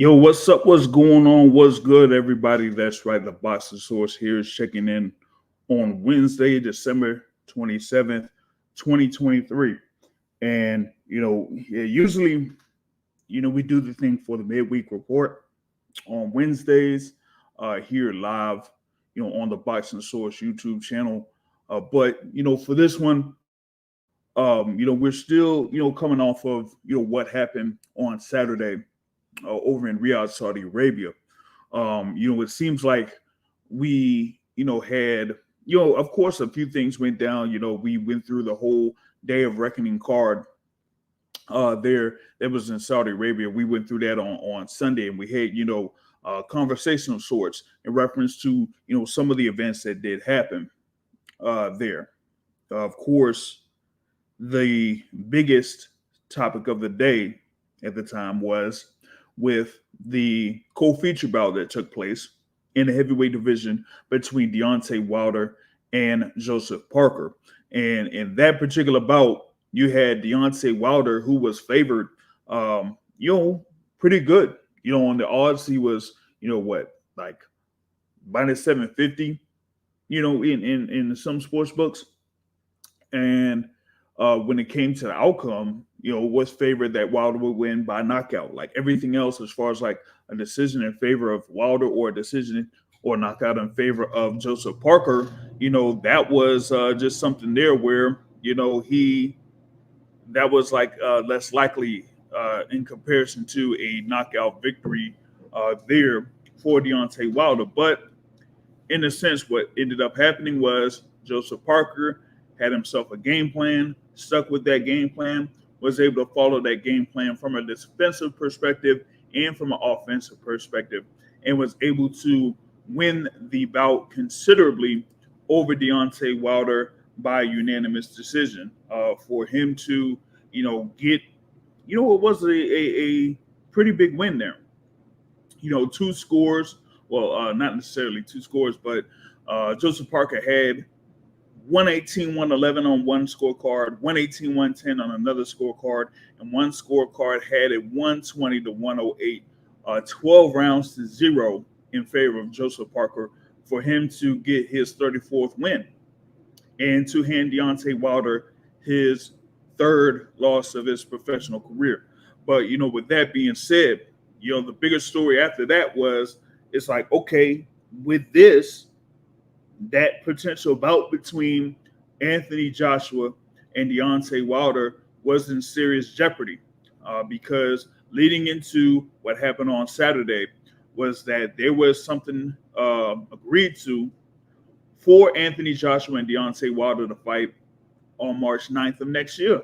Yo, what's up? What's going on? What's good, everybody? That's right. The Boxing Source here is checking in on Wednesday, December 27th, 2023. And, yeah, usually, we do the thing for the midweek report on Wednesdays here live, on the Boxing Source YouTube channel. But, for this one, we're still, coming off of, what happened on Saturday over in Riyadh, Saudi Arabia. It seems like we, had, of course, a few things went down. We went through the whole Day of Reckoning card there that was in Saudi Arabia. We went through that on Sunday, and we had, conversation of sorts in reference to, some of the events that did happen there. Of course, the biggest topic of the day at the time was with the co-feature bout that took place in the heavyweight division between Deontay Wilder and Joseph Parker. And in that particular bout, you had Deontay Wilder, who was favored, pretty good. On the odds, he was, like minus 750, in some sports books. And when it came to the outcome, was favored that Wilder would win by knockout. Like everything else, as far as like a decision in favor of Wilder or a decision or knockout in favor of Joseph Parker, that was just something there where, he that was like less likely in comparison to a knockout victory there for Deontay Wilder. But in a sense, what ended up happening was Joseph Parker had himself a game plan, stuck with that game plan, was able to follow that game plan from a defensive perspective and from an offensive perspective, and was able to win the bout considerably over Deontay Wilder by unanimous decision. For him to, get, it was a pretty big win there. Two scores. Well, not necessarily two scores, but Joseph Parker had 118, 111 on one scorecard, 118, 110 on another scorecard, and one scorecard had it 120 to 108, 12 rounds to 0 in favor of Joseph Parker for him to get his 34th win and to hand Deontay Wilder his third loss of his professional career. But, with that being said, the bigger story after that was it's like, okay, with this, that potential bout between Anthony Joshua and Deontay Wilder was in serious jeopardy because leading into what happened on Saturday was that there was something agreed to for Anthony Joshua and Deontay Wilder to fight on March 9th of next year,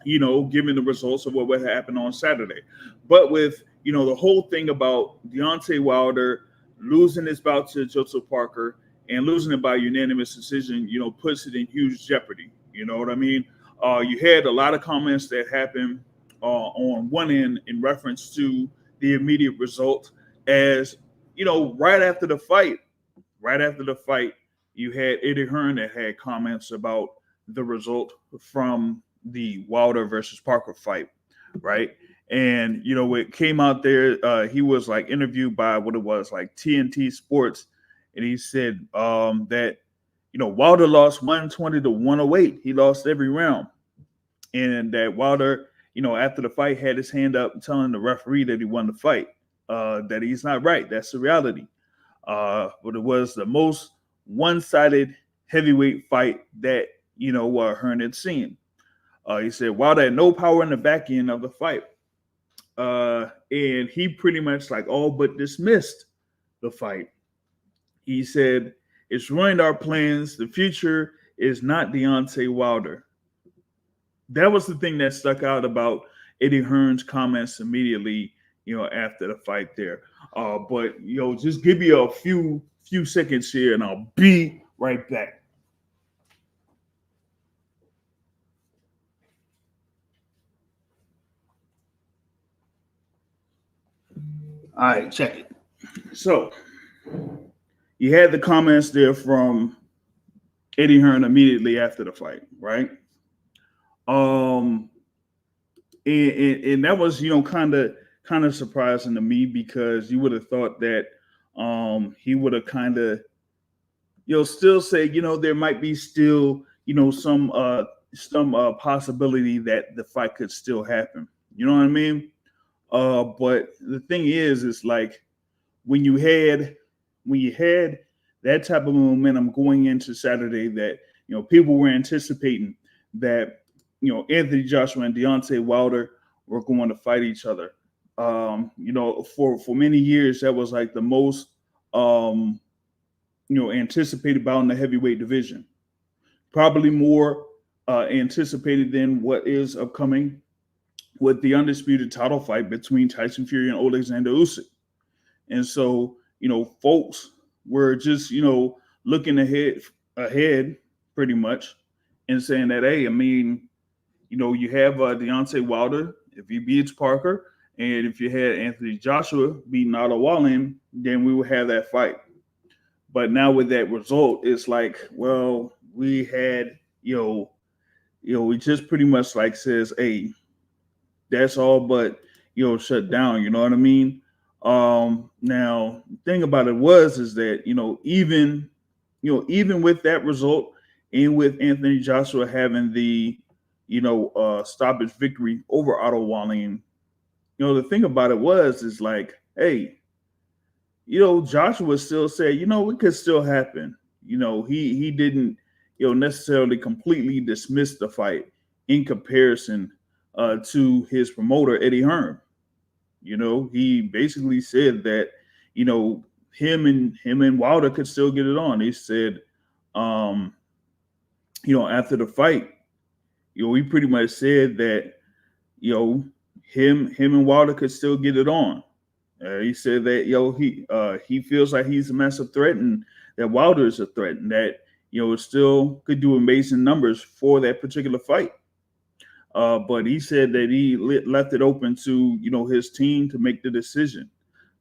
given the results of what would happen on Saturday. But with, the whole thing about Deontay Wilder losing his bout to Joseph Parker and losing it by unanimous decision, puts it in huge jeopardy. You know what I mean? You had a lot of comments that happened on one end in reference to the immediate result as, right after the fight, you had Eddie Hearn that had comments about the result from the Wilder versus Parker fight, right? And, it came out there, he was like interviewed by what it was like TNT Sports. And he said that, Wilder lost 120 to 108. He lost every round. And that Wilder, after the fight had his hand up telling the referee that he won the fight, that he's not right. That's the reality. But it was the most one-sided heavyweight fight that, Hearn had seen. He said Wilder had no power in the back end of the fight. And he pretty much like all but dismissed the fight. He said, it's ruined our plans. The future is not Deontay Wilder. That was the thing that stuck out about Eddie Hearn's comments immediately, after the fight there. But, just give me a few seconds here and I'll be right back. All right, check it. So you had the comments there from Eddie Hearn immediately after the fight, right? And that was, kind kind of surprising to me because you would have thought that he would have kind of still say there might be still some possibility that the fight could still happen. You know what I mean? But the thing is like when you had that type of momentum going into Saturday, that people were anticipating that Anthony Joshua and Deontay Wilder were going to fight each other. For many years that was like the most anticipated bout in the heavyweight division. Probably more anticipated than what is upcoming with the undisputed title fight between Tyson Fury and Alexander Usyk. And so, folks were just, looking ahead pretty much and saying that, hey, I mean, you have Deontay Wilder, if he beats Parker, and if you had Anthony Joshua beating Otto Wallin, then we would have that fight. But now with that result, it's like, well, we had, we just pretty much like says, hey, that's all but, shut down. You know what I mean? Now, the thing about it is that, even with that result and with Anthony Joshua having the, stoppage victory over Otto Wallin, the thing about it is like, hey, Joshua still said, it could still happen. He didn't, necessarily completely dismiss the fight in comparison to his promoter, Eddie Hearn. He basically said that, him and Wilder could still get it on. He said, after the fight, he pretty much said that, him and Wilder could still get it on. He said that, he feels like he's a massive threat and that Wilder is a threat and that, it still could do amazing numbers for that particular fight. But he said that he left it open to, his team to make the decision.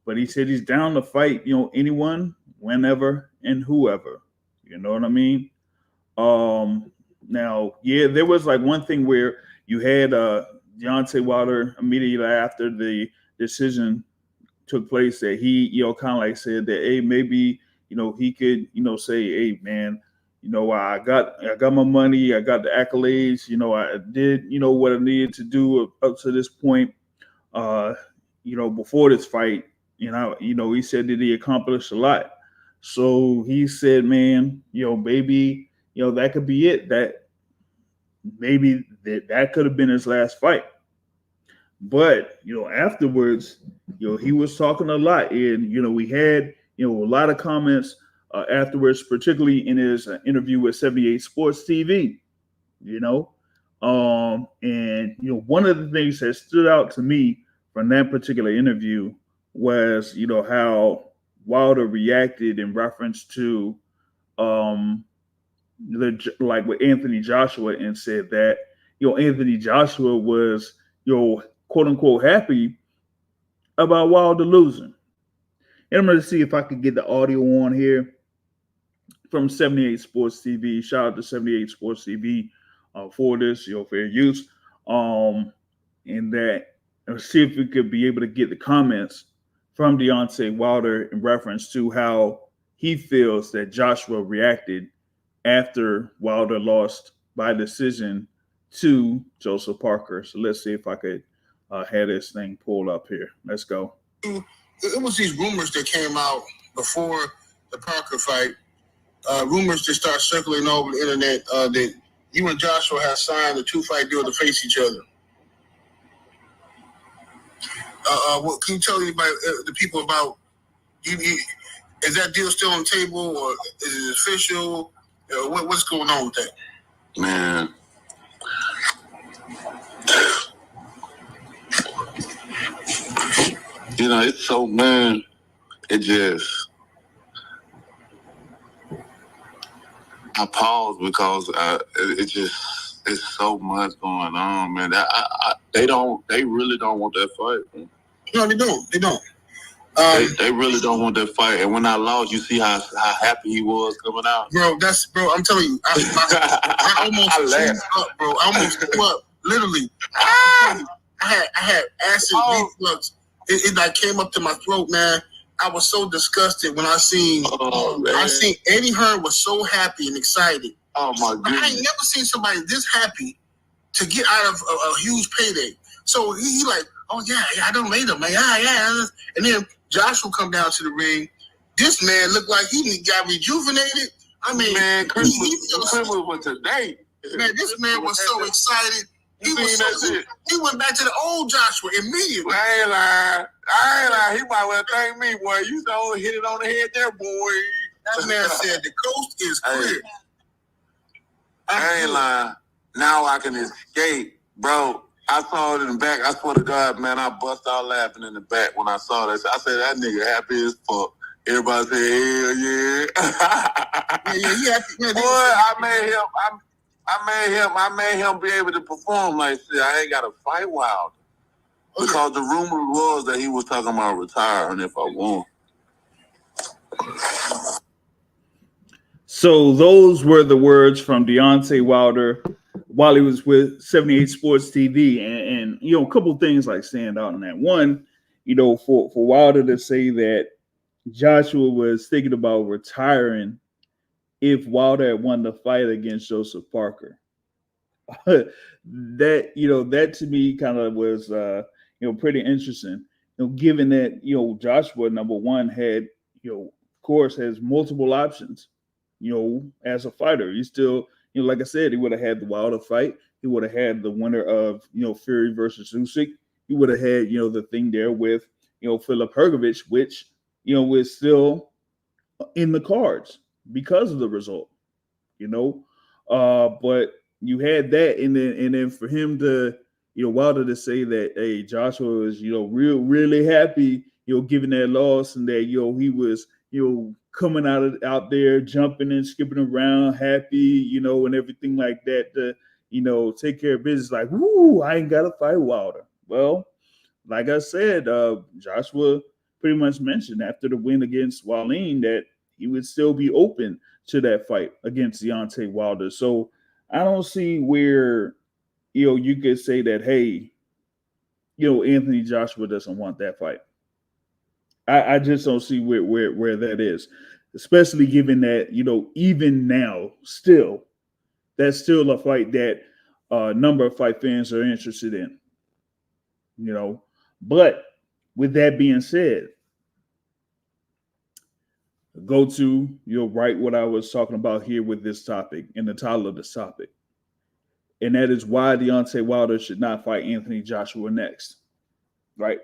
But he said he's down to fight, anyone, whenever, and whoever. You know what I mean? Now, yeah, there was like one thing where you had Deontay Wilder immediately after the decision took place that he, kind of like said that, hey, maybe, he could, say, hey, man, I got my money, I got the accolades, I did, what I needed to do up to this point, before this fight, he said that he accomplished a lot. So he said, man, maybe, that could be it. That maybe that could have been his last fight. But, afterwards, he was talking a lot and, we had, a lot of comments afterwards, particularly in his interview with 78 Sports TV, and, one of the things that stood out to me from that particular interview was, how Wilder reacted in reference to, like with Anthony Joshua and said that, Anthony Joshua was, quote unquote, happy about Wilder losing. And I'm going to see if I could get the audio on here from 78 Sports TV. Shout out to 78 Sports TV for this, fair use. And that, and see if we could be able to get the comments from Deontay Wilder in reference to how he feels that Joshua reacted after Wilder lost by decision to Joseph Parker. So let's see if I could have this thing pulled up here. Let's go. It was these rumors that came out before the Parker fight. Rumors that start circulating over the internet that you and Joshua have signed a 2-fight deal to face each other. What can you tell anybody, the people about? Is that deal still on the table, or is it official? What's going on with that? Man, it's so, man, it just, I pause because it's so much going on, man. They really don't want that fight, man. No, they don't. They really don't want that fight. And when I lost, you see how happy he was coming out. Bro, I'm telling you, I almost chewed up, bro. I almost threw up, literally. I had acid reflux it like came up to my throat, man. I was so disgusted when I seen Eddie Hearn was so happy and excited. Oh my goodness! I ain't never seen somebody this happy to get out of a huge payday. So he like, oh yeah, I done laid him, man, yeah. And then Joshua come down to the ring. This man looked like he got rejuvenated. I mean, man, Christmas was today. Man, this man was so excited. He went back to the old Joshua immediately. I ain't lying. He might well thank me, boy. You so hit it on the head there, boy. That man said the coast is clear. I ain't lying. Now I can escape, bro. I saw it in the back. I swear to God, man, I bust out laughing in the back when I saw that. I said, that nigga happy as fuck. Everybody said, hell yeah. Yeah, happy. Man, boy, I made him be able to perform like shit. I ain't got to fight Wilder. Because the rumor was that he was talking about retiring if I won. So those were the words from Deontay Wilder while he was with 78 Sports TV. And you know, a couple of things like stand out in that. One, you know, for Wilder to say that Joshua was thinking about retiring if Wilder had won the fight against Joseph Parker. that to me kind of was pretty interesting. You know, given that, you know, Joshua, number one, had, you know, of course, has multiple options, you know, as a fighter. He still, you know, like I said, he would have had the Wilder fight. He would have had the winner of, you know, Fury versus Usyk. He would have had, you know, the thing there with, you know, Filip Hrgović, which, you know, was still in the cards because of the result, you know. But you had that, and then for him to, you know, Wilder to say that, hey, Joshua was, you know, really happy, you know, given that loss, and that, you know, he was, you know, coming out there jumping and skipping around, happy, you know, and everything like that to, you know, take care of business. Like, woo, I ain't gotta fight Wilder. Well, like I said, Joshua pretty much mentioned after the win against Wallin that he would still be open to that fight against Deontay Wilder. So I don't see where, you know, you could say that, hey, you know, Anthony Joshua doesn't want that fight. I just don't see where that is, especially given that, you know, even now, still, that's still a fight that a number of fight fans are interested in, you know. But with that being said, go to, you know, right what I was talking about here with this topic and the title of this topic. And that is why Deontay Wilder should not fight Anthony Joshua next, right?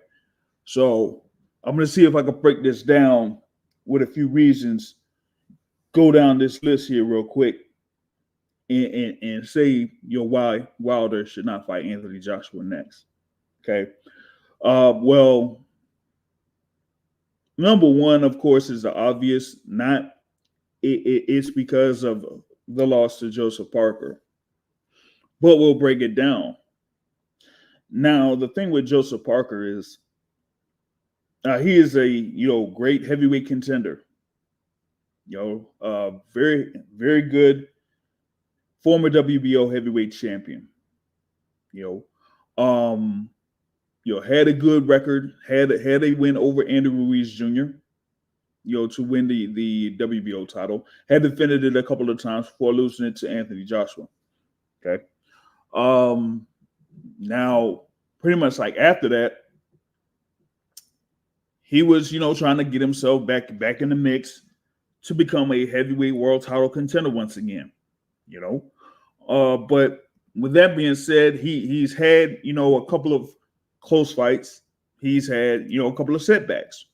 So I'm going to see if I can break this down with a few reasons, go down this list here real quick and say, you know, why Wilder should not fight Anthony Joshua next, okay? Well, number one, of course, is the obvious. It's because of the loss to Joseph Parker. But we'll break it down. Now, the thing with Joseph Parker is he is a, you know, great heavyweight contender. You know, very, very good former WBO heavyweight champion. You know, had a good record, had a win over Andy Ruiz Jr., you know, to win the WBO title. Had defended it a couple of times before losing it to Anthony Joshua. Okay. Now, pretty much like after that, he was, you know, trying to get himself back in the mix to become a heavyweight world title contender once again, you know. But with that being said, he's had, you know, a couple of close fights. He's had, you know, a couple of setbacks.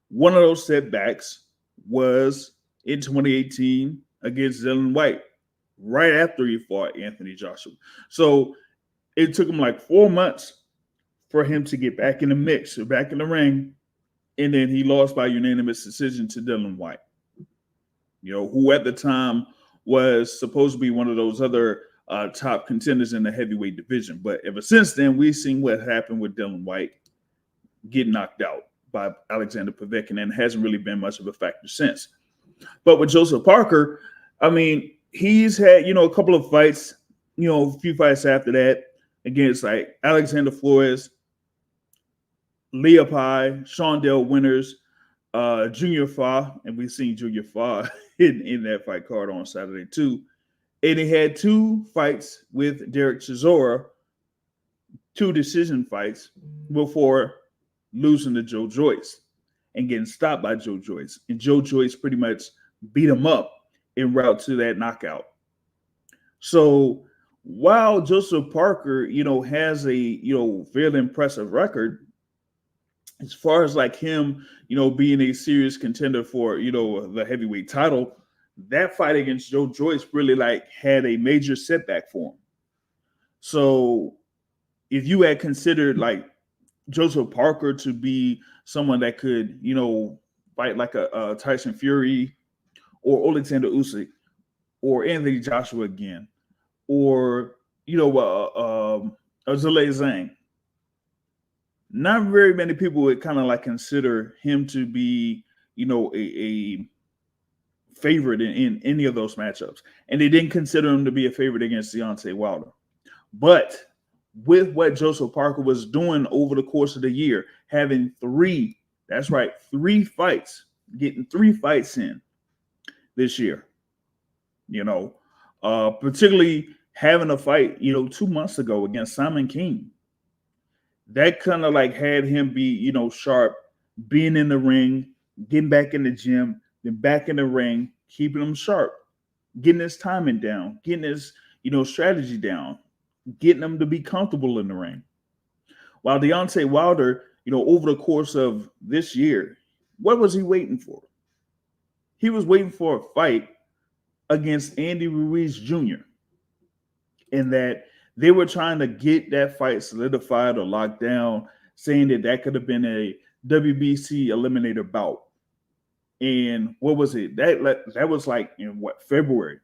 One of those setbacks was in 2018 against Dylan White, right after he fought Anthony Joshua. So it took him like 4 months for him to get back in the mix, or back in the ring. And then he lost by unanimous decision to Dylan White, you know, who at the time was supposed to be one of those other top contenders in the heavyweight division. But ever since then, we've seen what happened with Dylan White get knocked out by Alexander Povetkin, and hasn't really been much of a factor since. But with Joseph Parker, I mean, he's had, you know, a couple of fights, you know, a few fights after that against like Alexander Flores, Leopi, Shondell Winters, Junior Fa, and we've seen Junior Fa in that fight card on Saturday too. And he had 2 fights with Derek Chisora, 2 decision fights before losing to Joe Joyce and getting stopped by Joe Joyce. And Joe Joyce pretty much beat him up en route to that knockout. So while Joseph Parker, has a, fairly impressive record, as far as like him, being a serious contender for, the heavyweight title, that fight against Joe Joyce really like had a major setback for him. So if you had considered like Joseph Parker to be someone that could, fight like a Tyson Fury or Alexander Usyk or Anthony Joshua again, or, Zhilei Zhang, not very many people would kind of like consider him to be, a favorite in any of those matchups. And they didn't consider him to be a favorite against Deontay Wilder. But with what Joseph Parker was doing over the course of the year, having 3 fights, getting 3 fights in this year, particularly having a fight, 2 months ago against Simon King. That kind of like had him be, sharp, being in the ring, getting back in the gym, then back in the ring, keeping him sharp, getting his timing down, getting his, strategy down, getting him to be comfortable in the ring. While Deontay Wilder, over the course of this year, what was he waiting for? He was waiting for a fight against Andy Ruiz Jr. in that they were trying to get that fight solidified or locked down, saying that could have been a WBC eliminator bout. And what was it? That was like in February.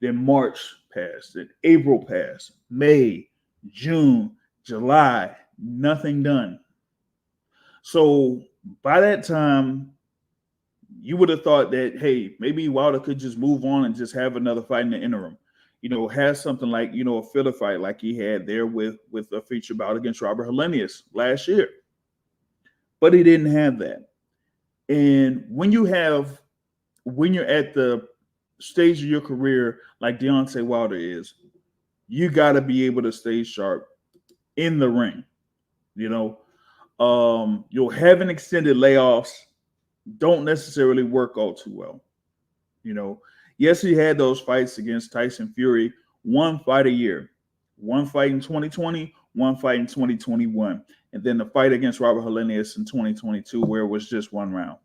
Then March passed, then April passed, May, June, July, nothing done. So by that time, you would have thought that, hey, maybe Wilder could just move on and just have another fight in the interim. Have something like, a filler fight like he had there with a feature bout against Robert Helenius last year. But he didn't have that. And when you're at the stage of your career like Deontay Wilder is, you got to be able to stay sharp in the ring. Having extended layoffs don't necessarily work out too well. Yes, he had those fights against Tyson Fury, 1 fight a year, 1 fight in 2020, 1 fight in 2021, and then the fight against Robert Helenius in 2022, where it was just 1 round.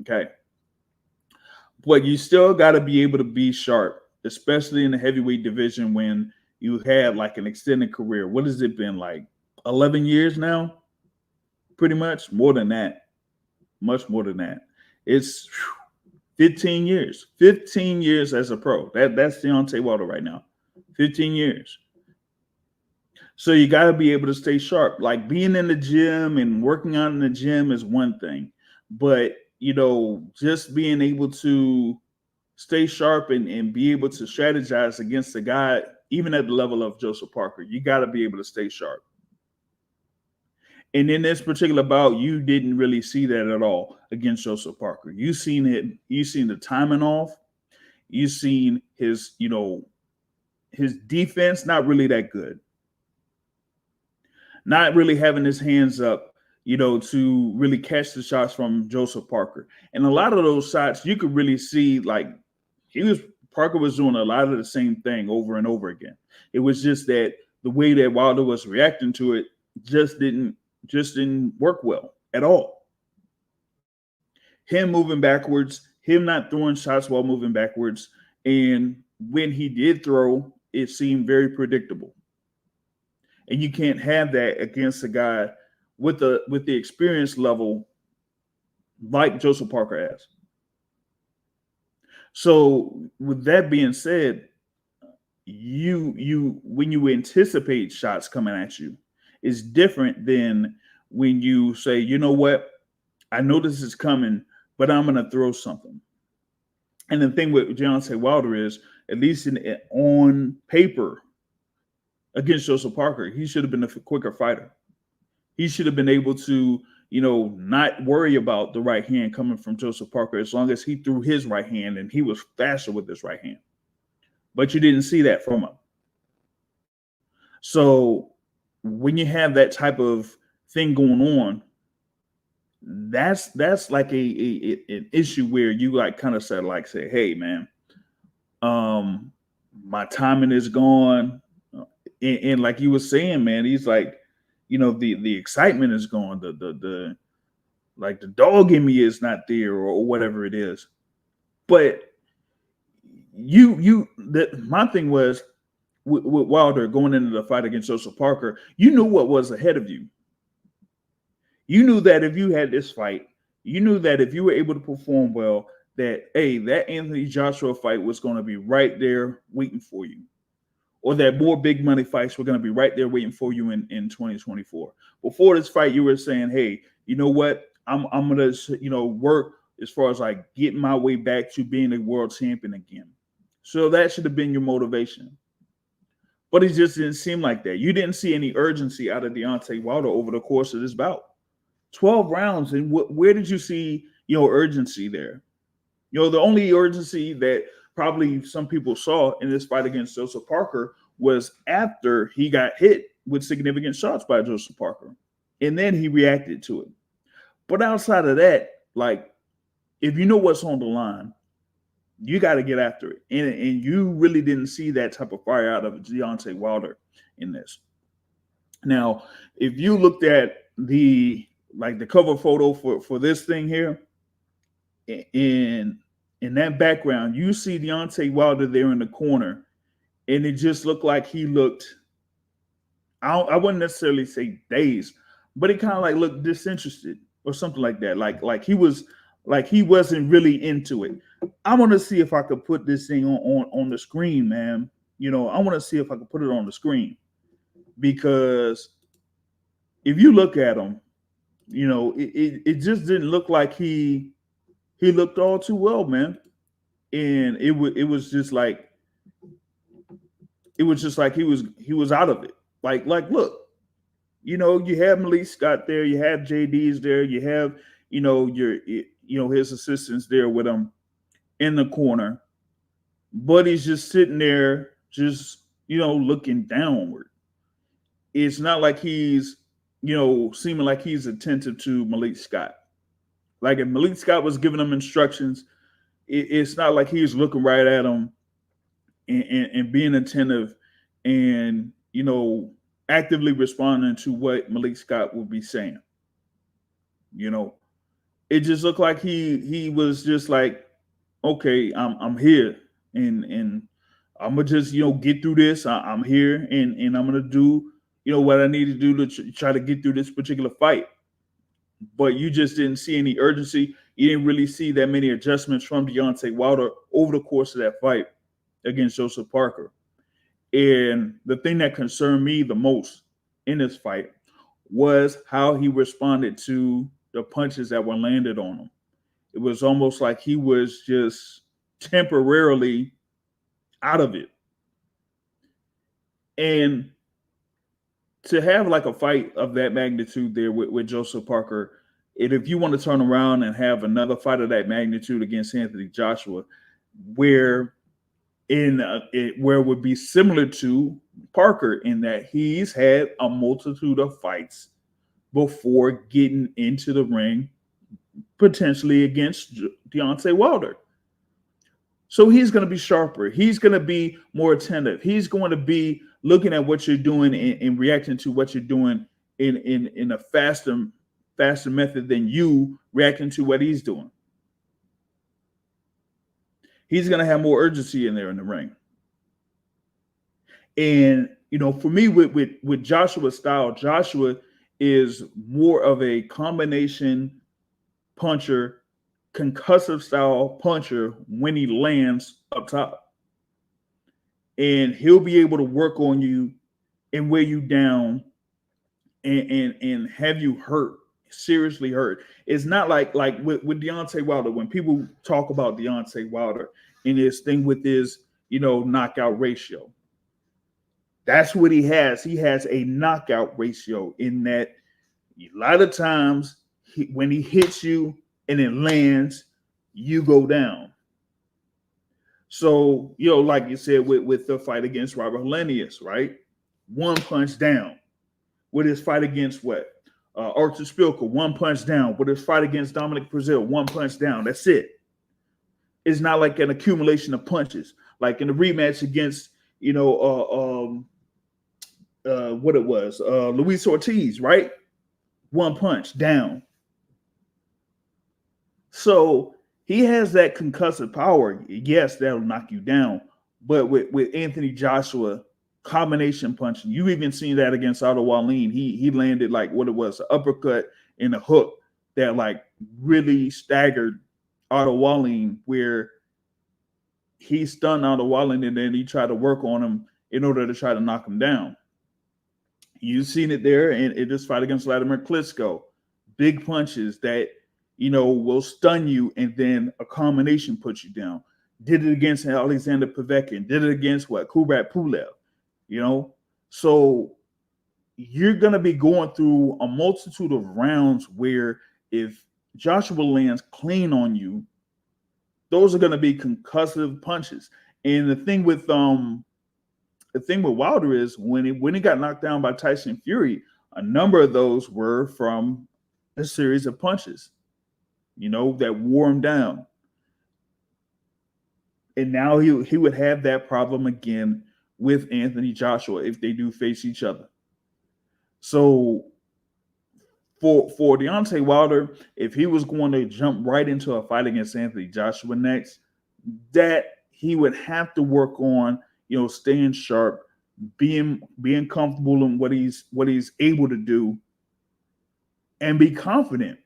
Okay. But you still got to be able to be sharp, especially in the heavyweight division when you had like an extended career. What has it been like? 11 years now? Pretty much more than that. Much more than that. It's 15 years. 15 years as a pro. That's Deontay Wilder right now. 15 years. So you got to be able to stay sharp. Like being in the gym and working out in the gym is one thing. But, just being able to stay sharp and be able to strategize against a guy, even at the level of Joseph Parker, you got to be able to stay sharp. And in this particular bout, you didn't really see that at all against Joseph Parker. You seen it. You seen the timing off. You seen his, his defense not really that good. Not really having his hands up, to really catch the shots from Joseph Parker. And a lot of those shots, you could really see like Parker was doing a lot of the same thing over and over again. It was just that the way that Wilder was reacting to it just didn't work well at all. Him moving backwards, him not throwing shots while moving backwards, and when he did throw, it seemed very predictable. And you can't have that against a guy with the experience level like Joseph Parker has. So with that being said, you when you anticipate shots coming at you, is different than when you say, you know what, I know this is coming, but I'm going to throw something. And the thing with Deontay Wilder is, at least on paper, against Joseph Parker, he should have been a quicker fighter. He should have been able to, not worry about the right hand coming from Joseph Parker as long as he threw his right hand and he was faster with his right hand. But you didn't see that from him. So when you have that type of thing going on, that's like an issue where you like kind of say, hey man, my timing is gone, and like you were saying, man, he's like, the excitement is gone, the like the dog in me is not there, or whatever it is. But my thing was with Wilder going into the fight against Joseph Parker, you knew what was ahead of you. You knew that if you had this fight, you knew that if you were able to perform well, that that Anthony Joshua fight was going to be right there waiting for you, or that more big money fights were going to be right there waiting for you in 2024. Before this fight, you were saying, hey, you know what? I'm going to, work as far as like getting my way back to being a world champion again. So that should have been your motivation. But it just didn't seem like that. You didn't see any urgency out of Deontay Wilder over the course of this bout. 12 rounds. And where did you see, urgency there? The only urgency that probably some people saw in this fight against Joseph Parker was after he got hit with significant shots by Joseph Parker. And then he reacted to it. But outside of that, like, if you know what's on the line, you got to get after it. And you really didn't see that type of fire out of Deontay Wilder in this. Now, if you looked at the cover photo for this thing here, in that background, you see Deontay Wilder there in the corner, and it just looked like he looked, I wouldn't necessarily say dazed, but it kind of like looked disinterested or something like that. Like he wasn't really into it. I want to see if I could put this thing on the screen, man. I want to see if I could put it on the screen, because if you look at him, it just didn't look like he looked all too well, man. And it was just like he was out of it. Like look, you have Malik Scott there, you have JD's there, you have his assistants there with him in the corner, but he's just sitting there, just looking downward. It's not like he's seeming like he's attentive to Malik Scott. Like if Malik Scott was giving him instructions, it's not like he's looking right at him and being attentive and actively responding to what Malik Scott would be saying. It just looked like he was just like, okay, I'm here and I'm gonna just get through this. I'm here and I'm gonna do what I need to do to try to get through this particular fight. But you just didn't see any urgency. You didn't really see that many adjustments from Deontay Wilder over the course of that fight against Joseph Parker. And the thing that concerned me the most in this fight was how he responded to the punches that were landed on him. It was almost like he was just temporarily out of it. And to have like a fight of that magnitude there with Joseph Parker, and if you want to turn around and have another fight of that magnitude against Anthony Joshua, where it would be similar to Parker in that he's had a multitude of fights before getting into the ring, potentially against Deontay Wilder. So he's going to be sharper. He's going to be more attentive. He's going to be looking at what you're doing and reacting to what you're doing in a faster method than you reacting to what he's doing. He's going to have more urgency in there in the ring. And, for me, with Joshua's style, Joshua is more of a combination puncher, concussive style puncher when he lands up top. And he'll be able to work on you and wear you down and have you hurt, seriously hurt. It's not like with Deontay Wilder, when people talk about Deontay Wilder and his thing with his, knockout ratio. That's what he has. He has a knockout ratio in that a lot of times when he hits you and it lands, you go down. So, like you said, with the fight against Robert Helenius, right? One punch down. With his fight against Artur Spilka, one punch down. With his fight against Dominic Brazil, one punch down. That's it. It's not like an accumulation of punches. Like in the rematch against, what it was, Luis Ortiz, right? One punch down. So he has that concussive power. Yes, that'll knock you down. But with Anthony Joshua, combination punching, you even seen that against Otto Wallin. He landed like what it was, an uppercut and a hook that like really staggered Otto Wallin, where he stunned Otto Wallin and then he tried to work on him in order to try to knock him down. You've seen it there in this fight against Vladimir Klitschko. Big punches that, will stun you and then a combination puts you down. Did it against Alexander Povetkin. Did it against Kubrat Pulev. So you're going to be going through a multitude of rounds where if Joshua lands clean on you, those are going to be concussive punches. And the thing with Wilder is when he got knocked down by Tyson Fury, a number of those were from a series of punches, that wore him down. And now he would have that problem again with Anthony Joshua if they do face each other. So for Deontay Wilder, if he was going to jump right into a fight against Anthony Joshua next, that he would have to work on, staying sharp, being comfortable in what he's able to do, and be confident.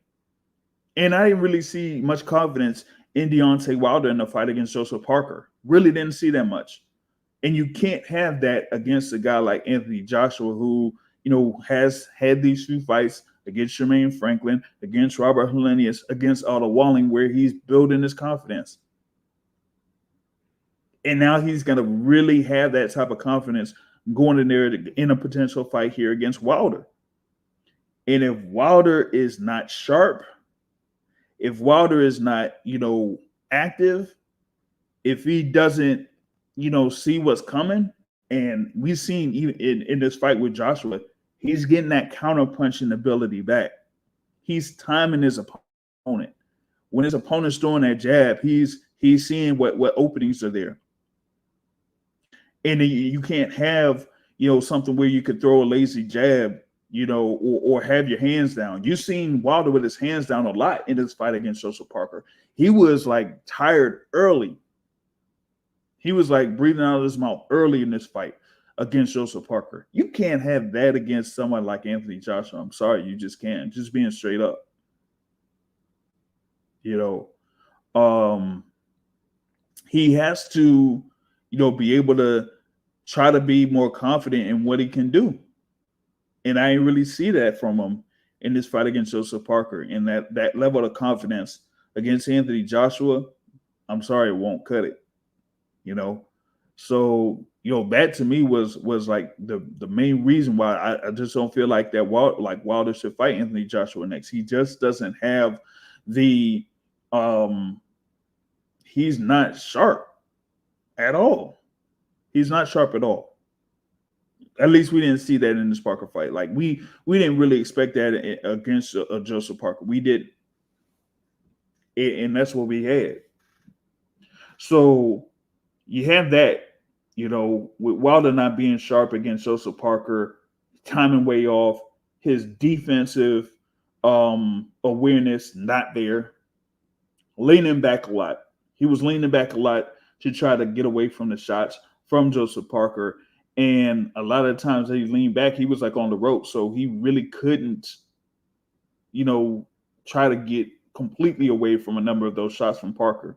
And I didn't really see much confidence in Deontay Wilder in the fight against Joseph Parker. Really didn't see that much. And you can't have that against a guy like Anthony Joshua, who, has had these few fights against Jermaine Franklin, against Robert Helenius, against Otto Wallin, where he's building his confidence. And now he's going to really have that type of confidence going in there in a potential fight here against Wilder. And if Wilder is not sharp, if Wilder is not, active, if he doesn't, see what's coming, and we've seen even in this fight with Joshua, he's getting that counter-punching ability back. He's timing his opponent. When his opponent's throwing that jab, he's seeing what openings are there. And you can't have, something where you could throw a lazy jab, or have your hands down. You've seen Wilder with his hands down a lot in this fight against Joseph Parker. He was like tired early. He was like breathing out of his mouth early in this fight against Joseph Parker. You can't have that against someone like Anthony Joshua. I'm sorry, you just can't. Just being straight up. He has to, be able to try to be more confident in what he can do. And I didn't really see that from him in this fight against Joseph Parker. And that level of confidence against Anthony Joshua, I'm sorry, it won't cut it. So, that to me was like the main reason why I just don't feel like that Wilder should fight Anthony Joshua next. He just doesn't have the he's not sharp at all. He's not sharp at all. At least we didn't see that in this Parker fight. Like we didn't really expect that against Joseph Parker. We did, and that's what we had. So you have that, with Wilder not being sharp against Joseph Parker, timing way off, his defensive awareness not there, leaning back a lot. He was leaning back a lot to try to get away from the shots from Joseph Parker. And a lot of times that he leaned back, he was like on the rope. So he really couldn't, try to get completely away from a number of those shots from Parker.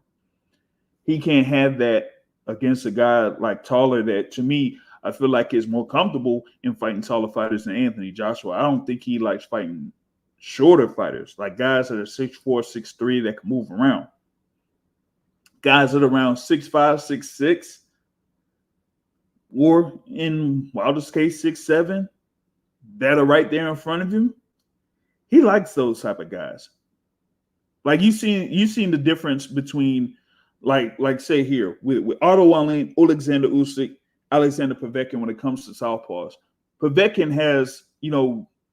He can't have that against a guy like taller that, to me, I feel like is more comfortable in fighting taller fighters than Anthony Joshua. I don't think he likes fighting shorter fighters, like guys that are 6'4", 6'3", that can move around. Guys that are around 6'5", 6'6", or in Wilder's case, 6'7", that are right there in front of him. He likes those type of guys. Like you seen the difference between like say here with Otto Wallin, Alexander Usyk, Alexander Povetkin when it comes to southpaws. Povetkin has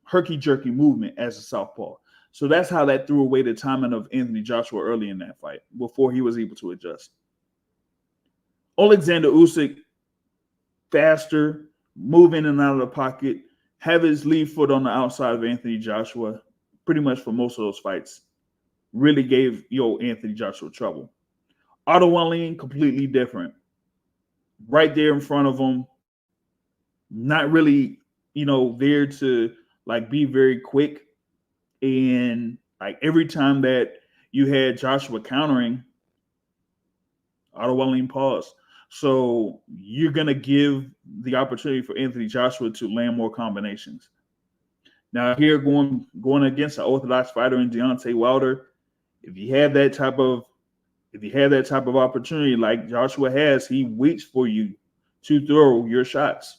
herky jerky movement as a southpaw, so that's how that threw away the timing of Anthony Joshua early in that fight before he was able to adjust. Alexander Usyk, faster, move in and out of the pocket, have his lead foot on the outside of Anthony Joshua, pretty much for most of those fights. Really gave Anthony Joshua trouble. Otto Wallin, completely different. Right there in front of him, not really, there to like be very quick. And like every time that you had Joshua countering, Otto Wallin paused. So you're gonna give the opportunity for Anthony Joshua to land more combinations. Now here going against an orthodox fighter in Deontay Wilder, if you have that type of opportunity like Joshua has, he waits for you to throw your shots.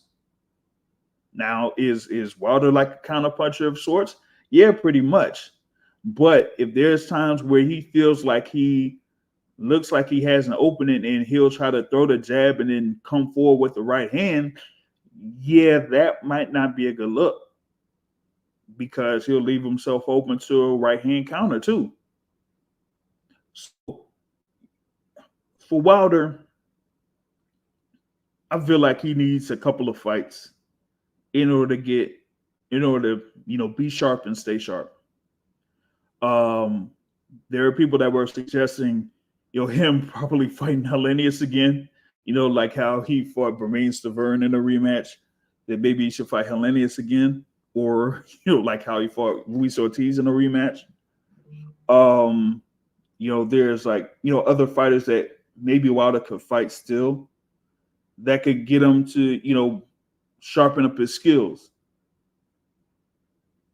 Now, is Wilder like a counterpuncher of sorts? Yeah, pretty much. But if there's times where he feels like he looks like he has an opening and he'll try to throw the jab and then come forward with the right hand, yeah, that might not be a good look because he'll leave himself open to a right hand counter too. So for Wilder, I feel like he needs a couple of fights in order to be sharp and stay sharp. There are people that were suggesting, him probably fighting Hellenius again, like how he fought Bermane Stiverne in a rematch, that maybe he should fight Hellenius again, or, like how he fought Luis Ortiz in a rematch. There's other fighters that maybe Wilder could fight still that could get him to, sharpen up his skills.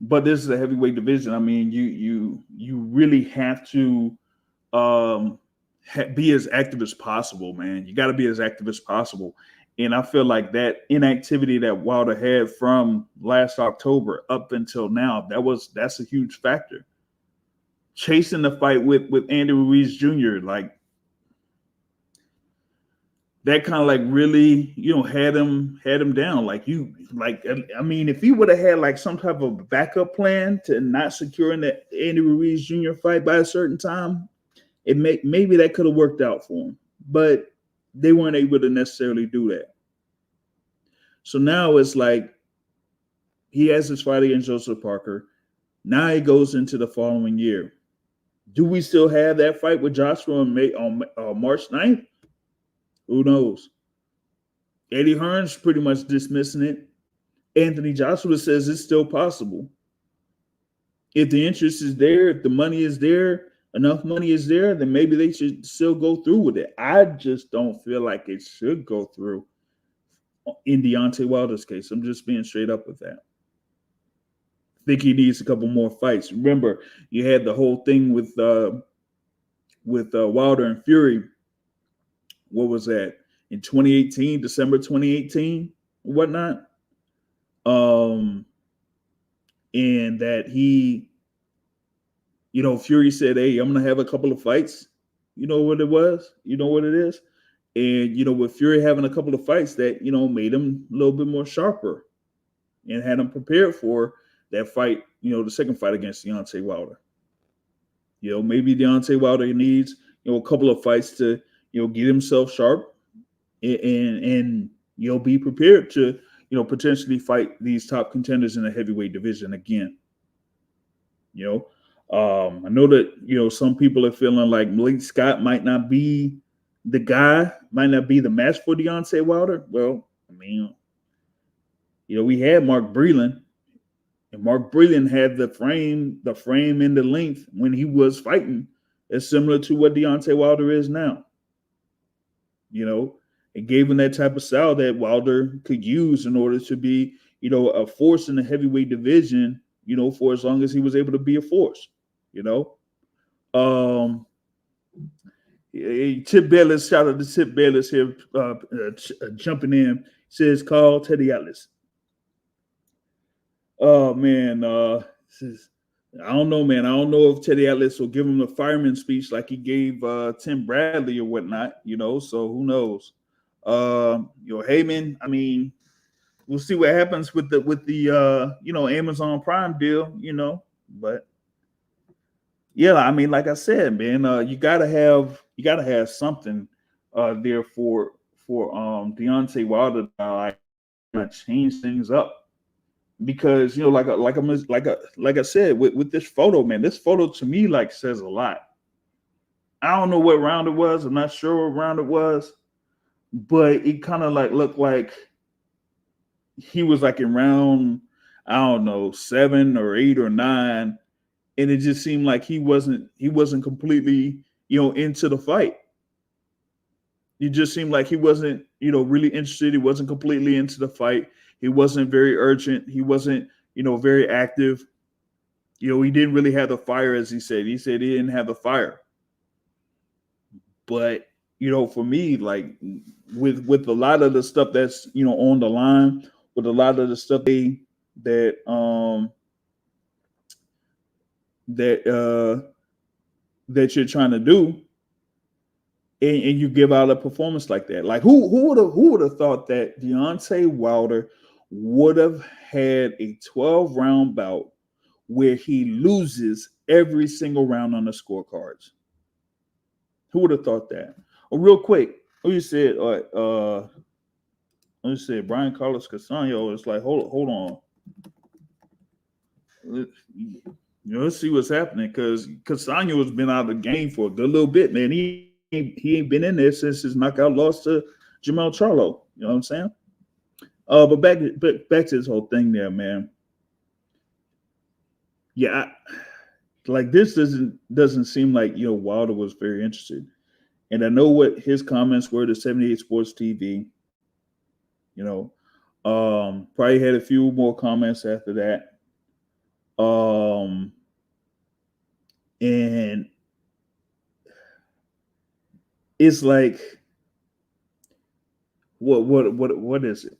But this is a heavyweight division. I mean, you really have to be as active as possible, man. You got to be as active as possible. And I feel like that inactivity that Wilder had from last October up until now, that's a huge factor. Chasing the fight with Andy Ruiz Jr., like that kind of like really, had him down. I mean, if he would have had like some type of backup plan to not securing the Andy Ruiz Jr. fight by a certain time, maybe that could have worked out for him. But they weren't able to necessarily do that. So now it's like he has his fight against Joseph Parker. Now he goes into the following year. Do we still have that fight with Joshua on March 9th? Who knows? Eddie Hearn's pretty much dismissing it. Anthony Joshua says it's still possible. If the interest is there, if the money is there, enough money is there, then maybe they should still go through with it. I just don't feel like it should go through in Deontay Wilder's case. I'm just being straight up with that. I think he needs a couple more fights. Remember, you had the whole thing with Wilder and Fury. What was that? In 2018, December 2018, whatnot. And that he, Fury said, hey, I'm going to have a couple of fights. You know what it was? You know what it is? And, with Fury having a couple of fights that, made him a little bit more sharper and had him prepared for that fight, the second fight against Deontay Wilder. Maybe Deontay Wilder needs, a couple of fights to, get himself sharp and be prepared to, potentially fight these top contenders in the heavyweight division again. I know that, some people are feeling like Malik Scott might not be the guy, might not be the match for Deontay Wilder. Well, I mean, we had Mark Breland, and Mark Breland had the frame and the length when he was fighting is similar to what Deontay Wilder is now. It gave him that type of style that Wilder could use in order to be, a force in the heavyweight division, for as long as he was able to be a force, Chip Bayless, shout out to Chip Bayless here, jumping in, says, call Teddy Atlas. Oh, man, I don't know, man. I don't know if Teddy Atlas will give him a fireman speech like he gave Tim Bradley or whatnot, so who knows? Heyman, I mean, we'll see what happens with the Amazon Prime deal, but yeah, I mean, like I said, man, you gotta have something there for Deontay Wilder to change things up because like I said with this photo, man, this photo to me like says a lot. I don't know what round it was. I'm not sure what round it was, but it kind of like looked like he was like in round, I don't know, 7 or 8 or 9, and it just seemed like he wasn't completely into the fight. It just seemed like he wasn't really interested. He wasn't completely into the fight. He wasn't very urgent. He wasn't very active. He didn't really have the fire, as he said. He said he didn't have the fire. But for me, like with a lot of the stuff that's on the line, with a lot of the stuff that that that you're trying to do, and you give out a performance like that, like who would have thought that Deontay Wilder would have had a 12-round bout where he loses every single round on the scorecards? Who would have thought that? Oh, real quick, who you said? Let me say Brian Carlos Casano. It's like hold on. Let's see what's happening because Casano has been out of the game for a good little bit, man. He ain't been in there since his knockout loss to Jamel Charlo. You know what I'm saying? But back to this whole thing there, man. Yeah, like this doesn't seem like Wilder was very interested, and I know what his comments were to 78 Sports TV. Probably had a few more comments after that. And it's like, what is it?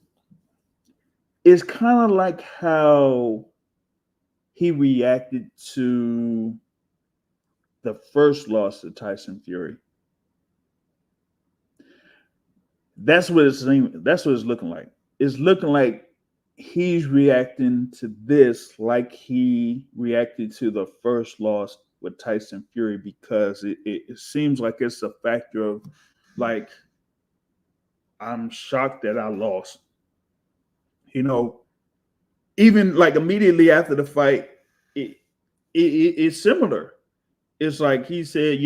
It's kind of like how he reacted to the first loss to Tyson Fury. That's what it's looking like. It's looking like he's reacting to this like he reacted to the first loss with Tyson Fury, because it seems like it's a factor of like, I'm shocked that I lost. Even like immediately after the fight, it's similar. It's like he said,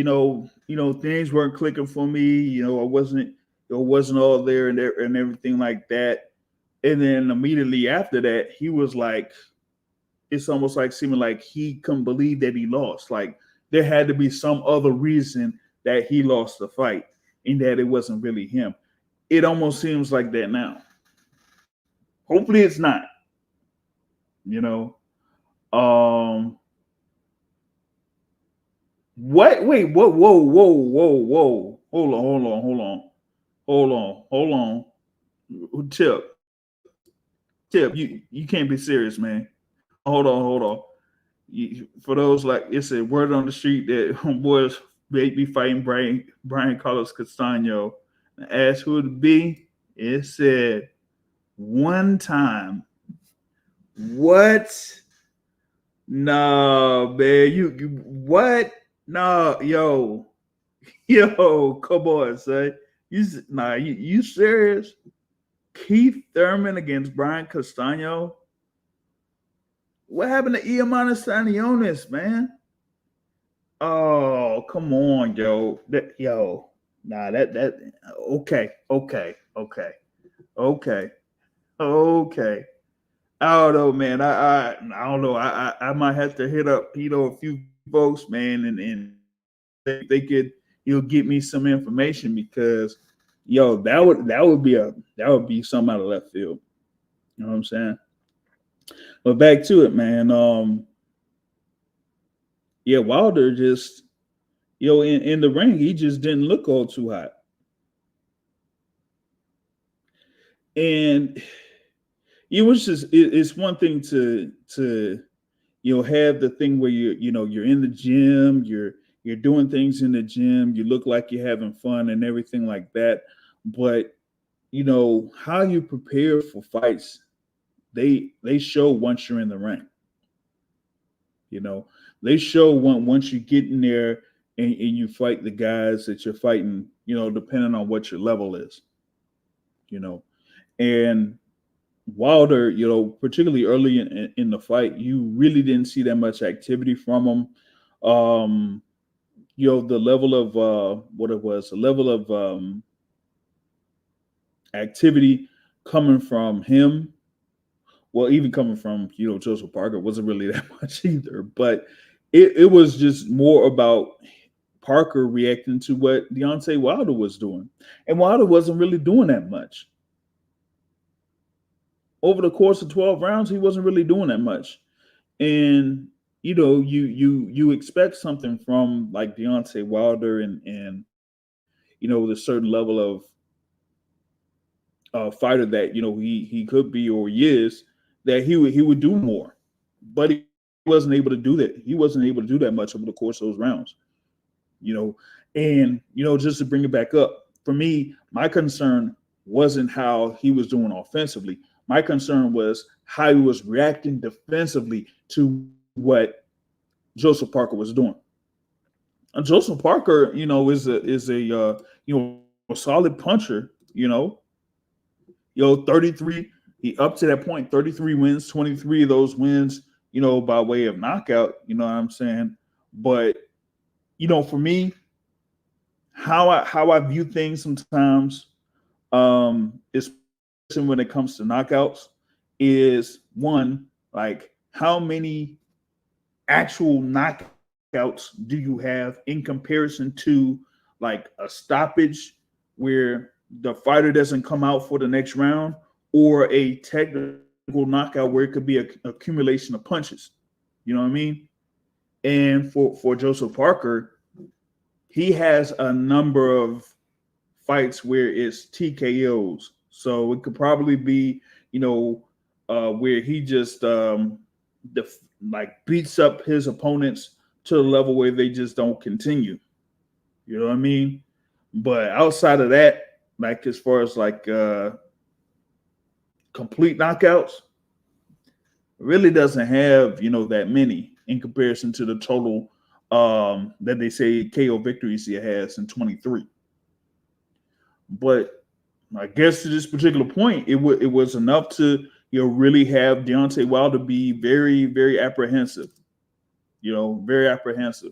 things weren't clicking for me. It wasn't all there and everything like that. And then immediately after that, he was like, it's almost like seeming like he couldn't believe that he lost. Like there had to be some other reason that he lost the fight, and that it wasn't really him. It almost seems like that now. Hopefully it's not. Um What? Wait, whoa, whoa, whoa, whoa, whoa. Hold on. Tip, you can't be serious, man. Hold on. For those like it's a word on the street that homeboys may be fighting Brian Carlos Castano. Asked who it be. It said one time. What? No, man. You what? No, yo, come on, son. You serious? Keith Thurman against Brian Castano? What happened to Iamana Stanionis, man? Oh, come on, yo. Okay. I don't know, man. I don't know. I might have to hit up, a few folks, man, and they could get me some information, because that would be something out of left field. You know what I'm saying? But back to it, man. Yeah, Wilder just in the ring, he just didn't look all too hot. And it's one thing to you'll have the thing where you're in the gym, you're doing things in the gym, you look like you're having fun and everything like that. But how you prepare for fights, they show once you're in the ring. You know, they show once you get in there and you fight the guys that you're fighting, depending on what your level is, you know. And Wilder, particularly early in the fight, you really didn't see that much activity from him. The level of what it was, the level of activity coming from him, well, even coming from Joseph Parker, wasn't really that much either. But it was just more about Parker reacting to what Deontay Wilder was doing, and Wilder wasn't really doing that much over the course of 12 rounds. He wasn't really doing that much, and you expect something from like Deontay Wilder, and the certain level of fighter that he could be or he is, that he would do more, but he wasn't able to do that. He wasn't able to do that much over the course of those rounds, and just to bring it back up for me, my concern wasn't how he was doing offensively. My concern was how he was reacting defensively to what Joseph Parker was doing. And Joseph Parker, is a a solid puncher. 33. He up to that point, 33 wins, 23 of those wins, by way of knockout. You know what I'm saying? But for me, how I view things sometimes, especially when it comes to knockouts, is one, like, how many actual knockouts do you have in comparison to like a stoppage where the fighter doesn't come out for the next round, or a technical knockout where it could be an accumulation of punches. You know what I mean? And for Joseph Parker, he has a number of fights where it's TKOs. So it could probably be, where he just beats up his opponents to the level where they just don't continue. You know what I mean? But outside of that, like as far as like complete knockouts, really doesn't have that many in comparison to the total that they say KO victories he has in 23. But I guess to this particular point, it was enough to really have Deontay Wilder be very, very apprehensive. Very apprehensive,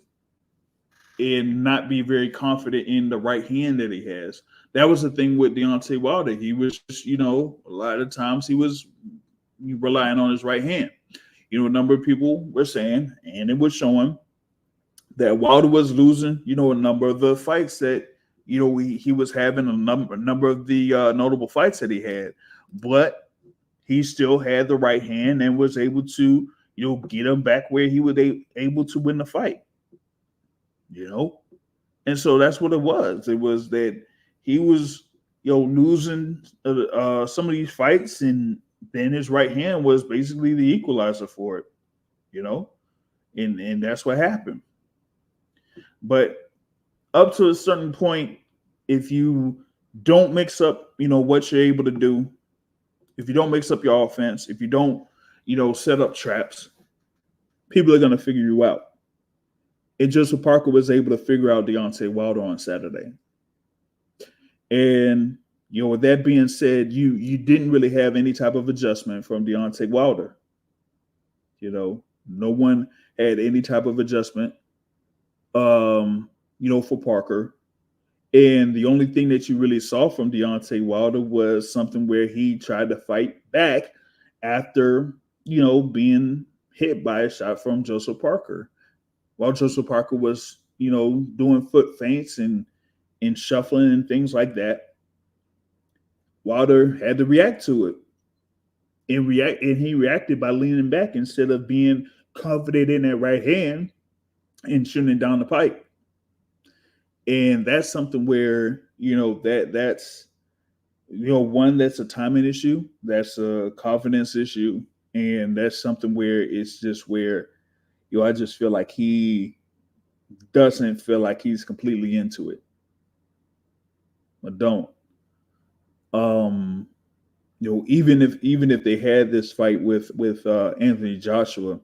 and not be very confident in the right hand that he has. That was the thing with Deontay Wilder. He was just, a lot of times he was relying on his right hand. A number of people were saying, and it was showing, that Wilder was losing, a number of the fights that, he was having, a number of the notable fights that he had. But he still had the right hand and was able to, get him back where he was able to win the fight. And so that's what it was. It was that he was, losing some of these fights, and then his right hand was basically the equalizer for it, and that's what happened. But up to a certain point, if you don't mix up, what you're able to do, if you don't mix up your offense, if you don't, set up traps, people are going to figure you out. And Joseph Parker was able to figure out Deontay Wilder on Saturday. And, with that being said, you didn't really have any type of adjustment from Deontay Wilder. No one had any type of adjustment, for Parker. And the only thing that you really saw from Deontay Wilder was something where he tried to fight back after, being hit by a shot from Joseph Parker. While Joseph Parker was, doing foot feints and shuffling and things like that, Wilder had to react to it. And he reacted by leaning back instead of being confident in that right hand and shooting down the pipe. And that's something where, that's, one, that's a timing issue. That's a confidence issue. And that's something where it's just where I just feel like he doesn't feel like he's completely into it. I don't. Um, even if they had this fight with Anthony Joshua,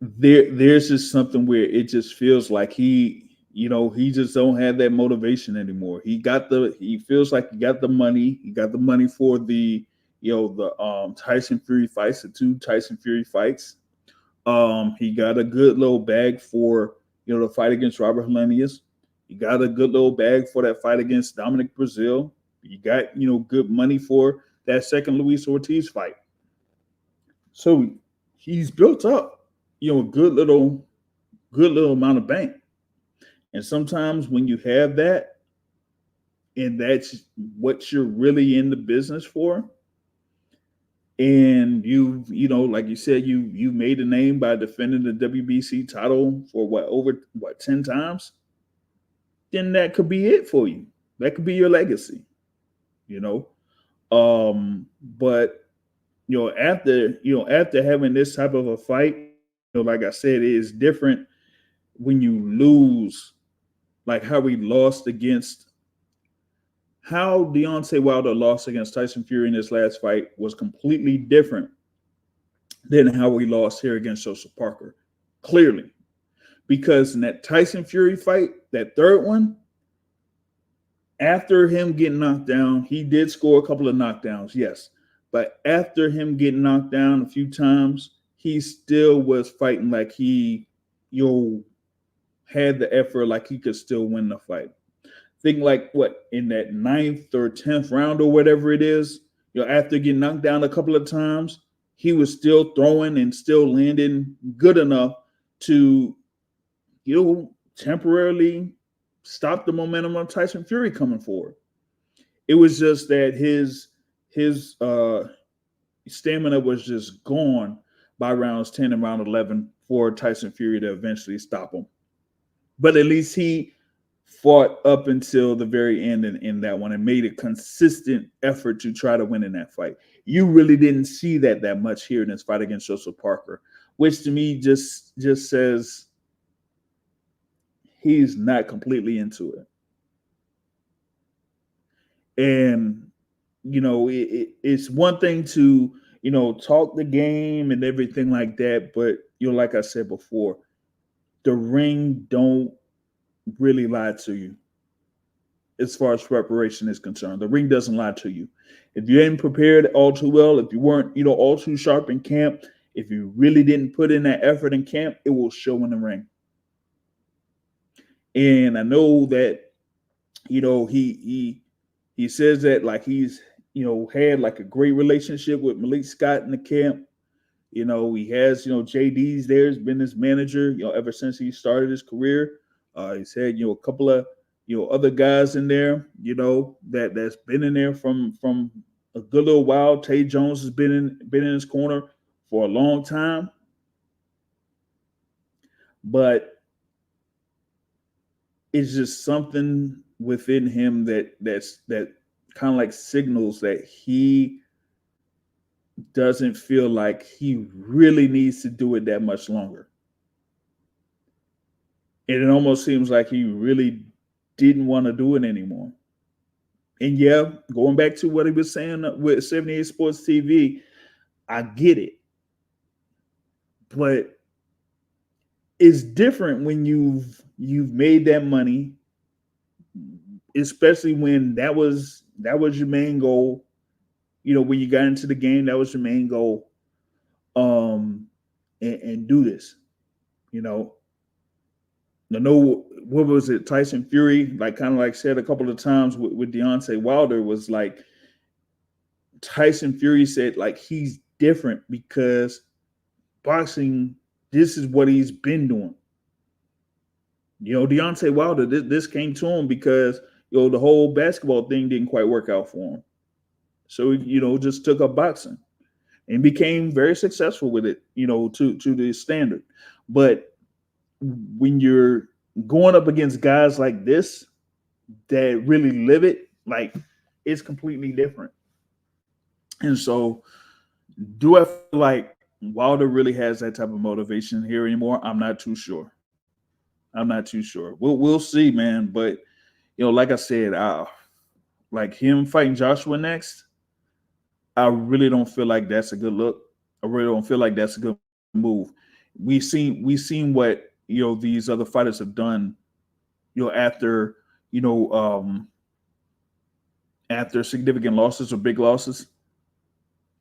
there's just something where it just feels like he just don't have that motivation anymore. He feels like he got the money. He got the money for the Tyson Fury fights, the two Tyson Fury fights. He got a good little bag for the fight against Robert Helenius. He got a good little bag for that fight against Dominic Brazil. You got good money for that second Luis Ortiz fight. So he's built up a good little amount of bank. And sometimes when you have that, and that's what you're really in the business for, and like you said, you made a name by defending the WBC title for over 10 times, then that could be it for you. That could be your legacy, you know. But after having this type of a fight, like I said, it is different when you lose, like how Deontay Wilder lost against Tyson Fury in his last fight was completely different than how we lost here against Joseph Parker. Clearly. Because in that Tyson Fury fight, that third one, after him getting knocked down, he did score a couple of knockdowns, yes. But after him getting knocked down a few times, he still was fighting like he had the effort, like he could still win the fight. Think like in that 9th or 10th round or whatever it is, after getting knocked down a couple of times, he was still throwing and still landing good enough to temporarily stop the momentum of Tyson Fury coming forward. It was just that his stamina was just gone by rounds 10 and round 11 for Tyson Fury to eventually stop him. But at least he fought up until the very end in that one and made a consistent effort to try to win in that fight. You really didn't see that much here in this fight against Joseph Parker, which to me just says he's not completely into it. And it's one thing to talk the game and everything like that, but like I said before, the ring don't really lie to you as far as preparation is concerned. The ring doesn't lie to you. If you ain't prepared all too well, if you weren't all too sharp in camp, if you really didn't put in that effort in camp, it will show in the ring. And I know that he says that like he's had like a great relationship with Malik Scott in the camp. He has JD's there, has been his manager ever since he started his career. He's had a couple of other guys in there that's been in there from a good little while. Tay Jones has been in his corner for a long time, but it's just something within him that kind of like signals that he doesn't feel like he really needs to do it that much longer. And it almost seems like he really didn't want to do it anymore. And yeah, going back to what he was saying with 78 Sports TV, I get it. But it's different when you've made that money, especially when that was your main goal. When you got into the game, that was your main goal. And do this. I know, what was it? Tyson Fury, like kind of like said a couple of times with Deontay Wilder, was like Tyson Fury said like he's different because boxing, this is what he's been doing. Deontay Wilder, this came to him because the whole basketball thing didn't quite work out for him. So just took up boxing and became very successful with it, to the standard. But when you're going up against guys like this that really live it, like it's completely different. And so do I feel like Wilder really has that type of motivation here anymore. I'm not too sure. We'll see, man. But like I said, like him fighting Joshua next, I really don't feel like that's a good look. I really don't feel like that's a good move. We seen what these other fighters have done. After you know after significant losses or big losses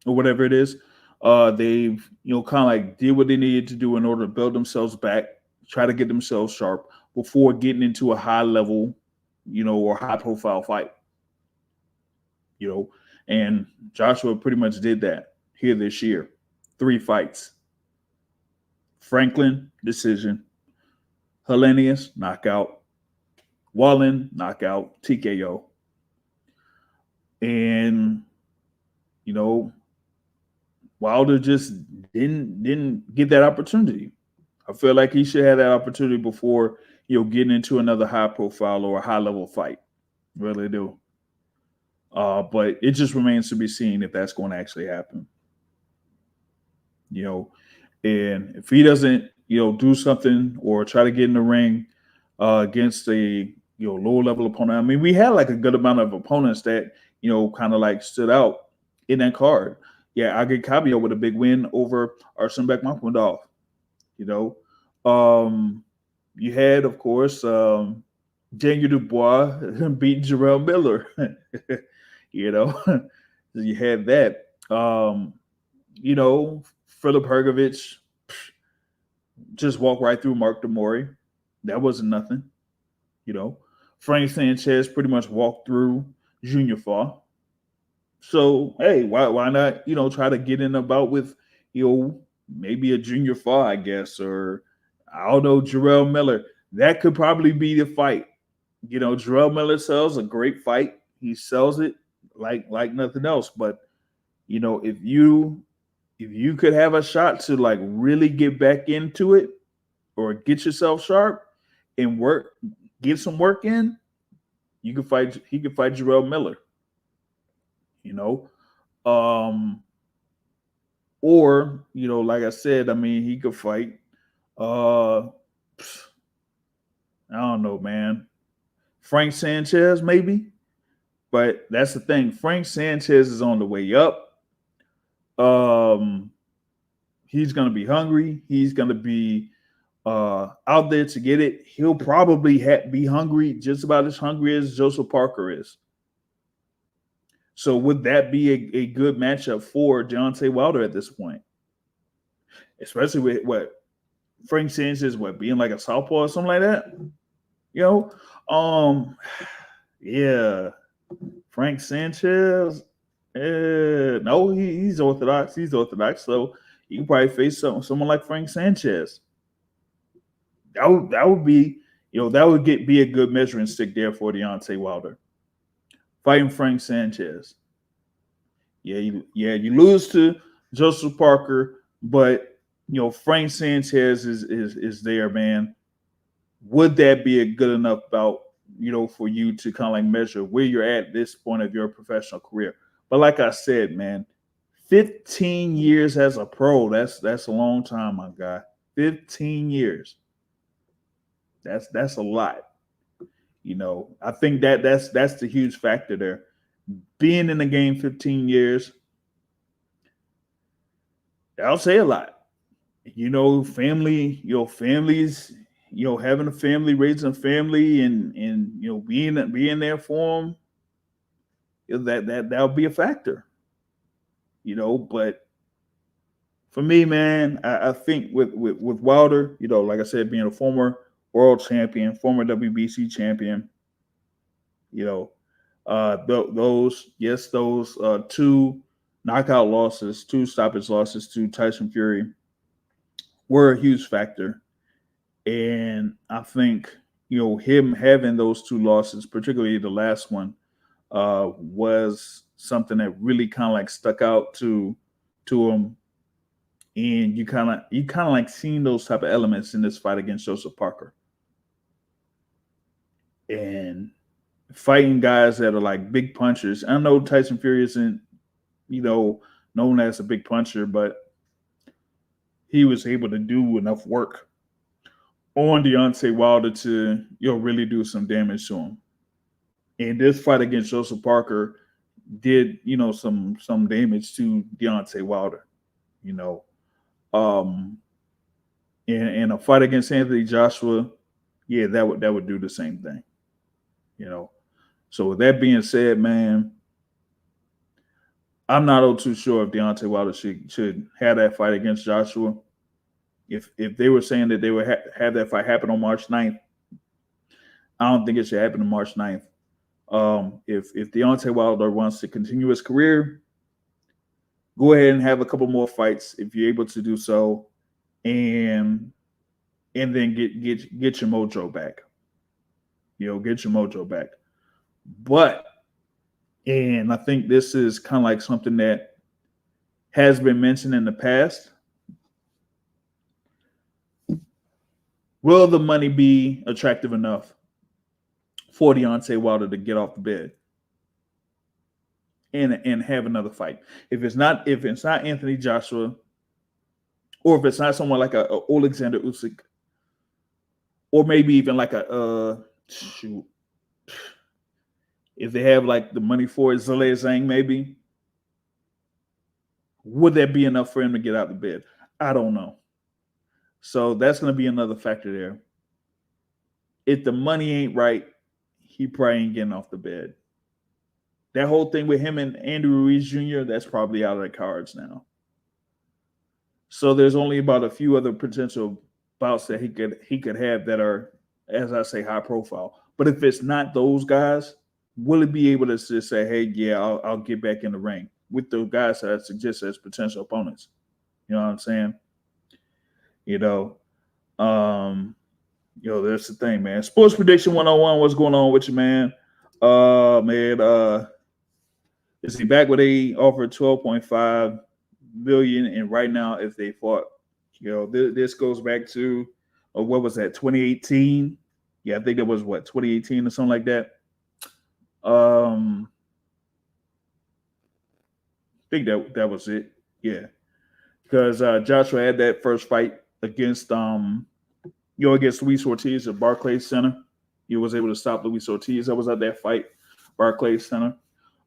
or whatever it is, they've kind of like did what they needed to do in order to build themselves back, try to get themselves sharp before getting into a high level, or high profile fight. And Joshua pretty much did that here this year. 3 fights. Franklin, decision. Hellenius, knockout. Wallen, knockout. TKO. And, Wilder just didn't get that opportunity. I feel like he should have that opportunity before, getting into another high profile or a high level fight. Really do. But it just remains to be seen if that's going to actually happen. And if he doesn't, do something or try to get in the ring against a lower level opponent. I mean, we had like a good amount of opponents that kind of like stood out in that card. Yeah, Agit Kabio with a big win over Arsenbek Makhmudov. You had, of course, Daniel Dubois beat Jarrell Miller. You had that. Philip Hergovich just walked right through Mark Demori. That wasn't nothing. Frank Sanchez pretty much walked through Junior Fa. So hey, why not try to get in a bout with maybe a Junior Fa, I guess, or I don't know, Jarrell Miller. That could probably be the fight. Jarrell Miller sells a great fight. He sells it like nothing else. But if you could have a shot to like really get back into it or get yourself sharp and get some work in, he could fight Jarrell Miller. Or like I said, I mean, he could fight I don't know, man. Frank Sanchez, maybe. But that's the thing. Frank Sanchez is on the way up. He's going to be hungry. He's going to be out there to get it. He'll probably be hungry, just about as hungry as Joseph Parker is. So would that be a good matchup for Deontay Wilder at this point? Especially with what Frank Sanchez, being like a southpaw or something like that? Yeah. Frank Sanchez, no, he's orthodox. So you can probably face someone like Frank Sanchez. That would be, be a good measuring stick there for Deontay Wilder. Fighting Frank Sanchez. Yeah, you lose to Joseph Parker, but Frank Sanchez is there, man. Would that be a good enough bout, for you to kind of like measure where you're at this point of your professional career? But like I said, man, 15 years as a pro, that's a long time, my guy. 15 years. That's a lot. I think that's the huge factor there. Being in the game 15 years, I'll say a lot. Family, families, having a family, raising a family, and being there for them, that'll be a factor. But for me, man, I think with Wilder, like I said, being a former world champion, former WBC champion, those 2 knockout losses, 2 stoppage losses to Tyson Fury were a huge factor. And I think, him having those 2 losses, particularly the last one, was something that really kind of like stuck out to him. And you kind of like seen those type of elements in this fight against Joseph Parker. And fighting guys that are like big punchers. I know Tyson Fury isn't, known as a big puncher, but he was able to do enough work on Deontay Wilder to really do some damage to him. And this fight against Joseph Parker did some damage to Deontay Wilder. You know, and a fight against Anthony Joshua, yeah, that would do the same thing. You know, so with that being said, man, I'm not all too sure if Deontay Wilder should have that fight against Joshua. If they were saying that they would have that fight happen on March 9th, I don't think it should happen on March 9th. If Deontay Wilder wants to continue his career, go ahead and have a couple more fights if you're able to do so, and then get your mojo back. Get your mojo back. But, and I think this is kind of like something that has been mentioned in the past. Will the money be attractive enough for Deontay Wilder to get off the bed and have another fight? If it's not Anthony Joshua, or if it's not someone like a Alexander Usyk, or maybe even like if they have like the money for it, Zhilei Zhang, maybe, would that be enough for him to get out of bed? I don't know. So that's going to be another factor there. If the money ain't right, he probably ain't getting off the bed. That whole thing with him and Andrew Ruiz Jr., that's probably out of the cards now. So there's only about a few other potential bouts that he could have that are, as I say, high profile. But if it's not those guys, will he be able to just say, hey, yeah, I'll get back in the ring with the guys that I suggest as potential opponents? You know what I'm saying? That's the thing, man. Sports Prediction 101, what's going on with you, man? Is he back with they offered $12.5 million, and right now if they fought, this goes back to what was that, 2018? Yeah, I think that was 2018 or something like that. I think that was it. Yeah, because Joshua had that first fight against Luis Ortiz at Barclays Center. He was able to stop Luis Ortiz. That was at that fight, Barclays Center.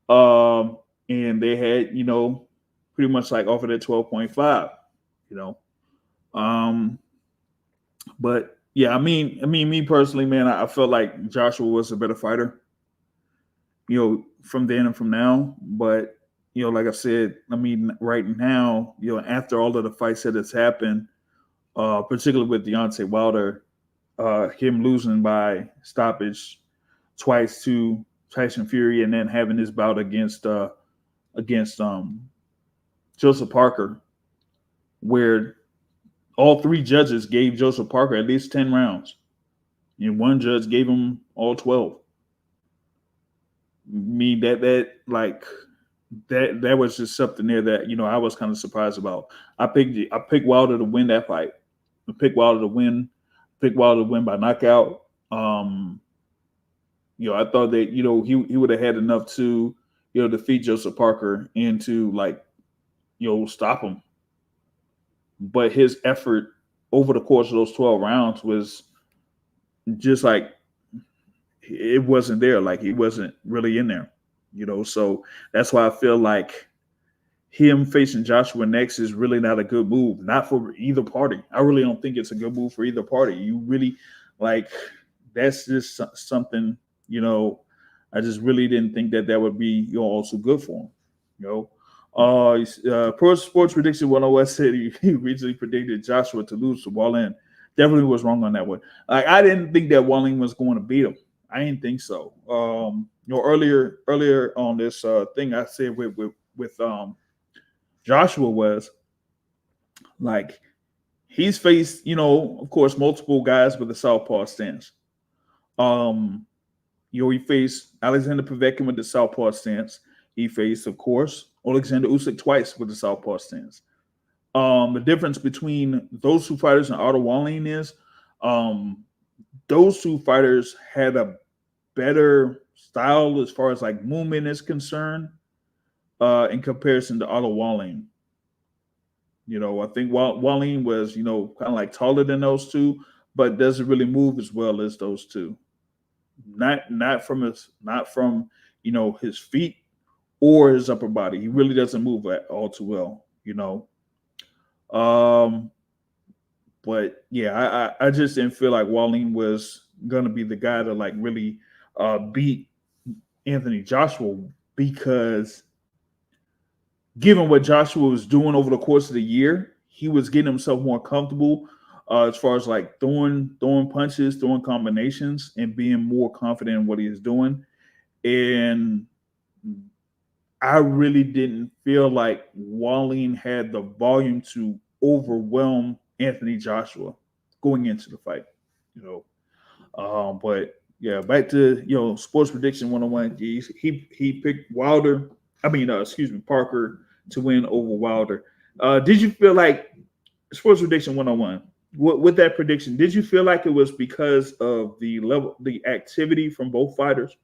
And they had, pretty much like offered at 12.5, But yeah, I mean, me personally, man, I felt like Joshua was a better fighter, from then and from now. But, like I said, right now, after all of the fights that has happened, particularly with Deontay Wilder, him losing by stoppage twice to Tyson Fury, and then having this bout against Joseph Parker, where all three judges gave Joseph Parker at least 10 rounds, and one judge gave him all 12. That was just something there that I was kind of surprised about. I picked Wilder to win that fight. I picked Wilder to win by knockout. I thought that he would have had enough to defeat Joseph Parker and to stop him. But his effort over the course of those 12 rounds was just like it wasn't there. Like he wasn't really in there. So that's why I feel like him facing Joshua next is really not a good move, not for either party. I really don't think it's a good move for either party. You really that's just something, I just really didn't think that would be also good for him. Pro Sports Prediction 101 said he originally predicted Joshua to lose to Wallin. Definitely was wrong on that one. I didn't think that Wallin was going to beat him. I didn't think so. Earlier on this thing I said with Joshua was like he's faced, of course, multiple guys with a southpaw stance. He faced Alexander Povetkin with the southpaw stance. He faced, of course, Alexander Usyk twice with the southpaw stance. The difference between those two fighters and Otto Wallin is those two fighters had a better style as far as movement is concerned in comparison to Otto Wallin. I think Wallin was, kind of like taller than those two, but doesn't really move as well as those two. Not from his feet or his upper body. He really doesn't move all too well. Um, but yeah, I just didn't feel like Wallin was gonna be the guy to like really beat Anthony Joshua because given what Joshua was doing over the course of the year, he was getting himself more comfortable as far as like throwing punches, throwing combinations, and being more confident in what he is doing. And I really didn't feel like Wallin had the volume to overwhelm Anthony Joshua going into the fight. You but yeah, back to sports prediction 101. He picked Wilder. I mean, excuse me, Parker to win over Wilder. Did you feel like sports prediction 101? With that prediction, did you feel like it was because of the activity from both fighters?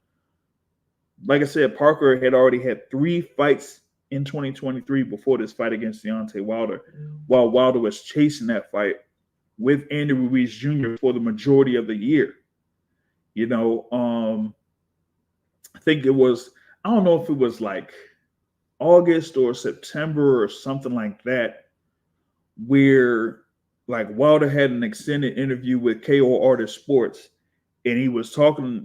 Like I said, Parker had already had 3 fights in 2023 before this fight against Deontay Wilder, while Wilder was chasing that fight with Andy Ruiz Jr. for the majority of the year. I think it was, I don't know if it was like August or September or something like that, where like Wilder had an extended interview with KO Artist Sports, and he was talking,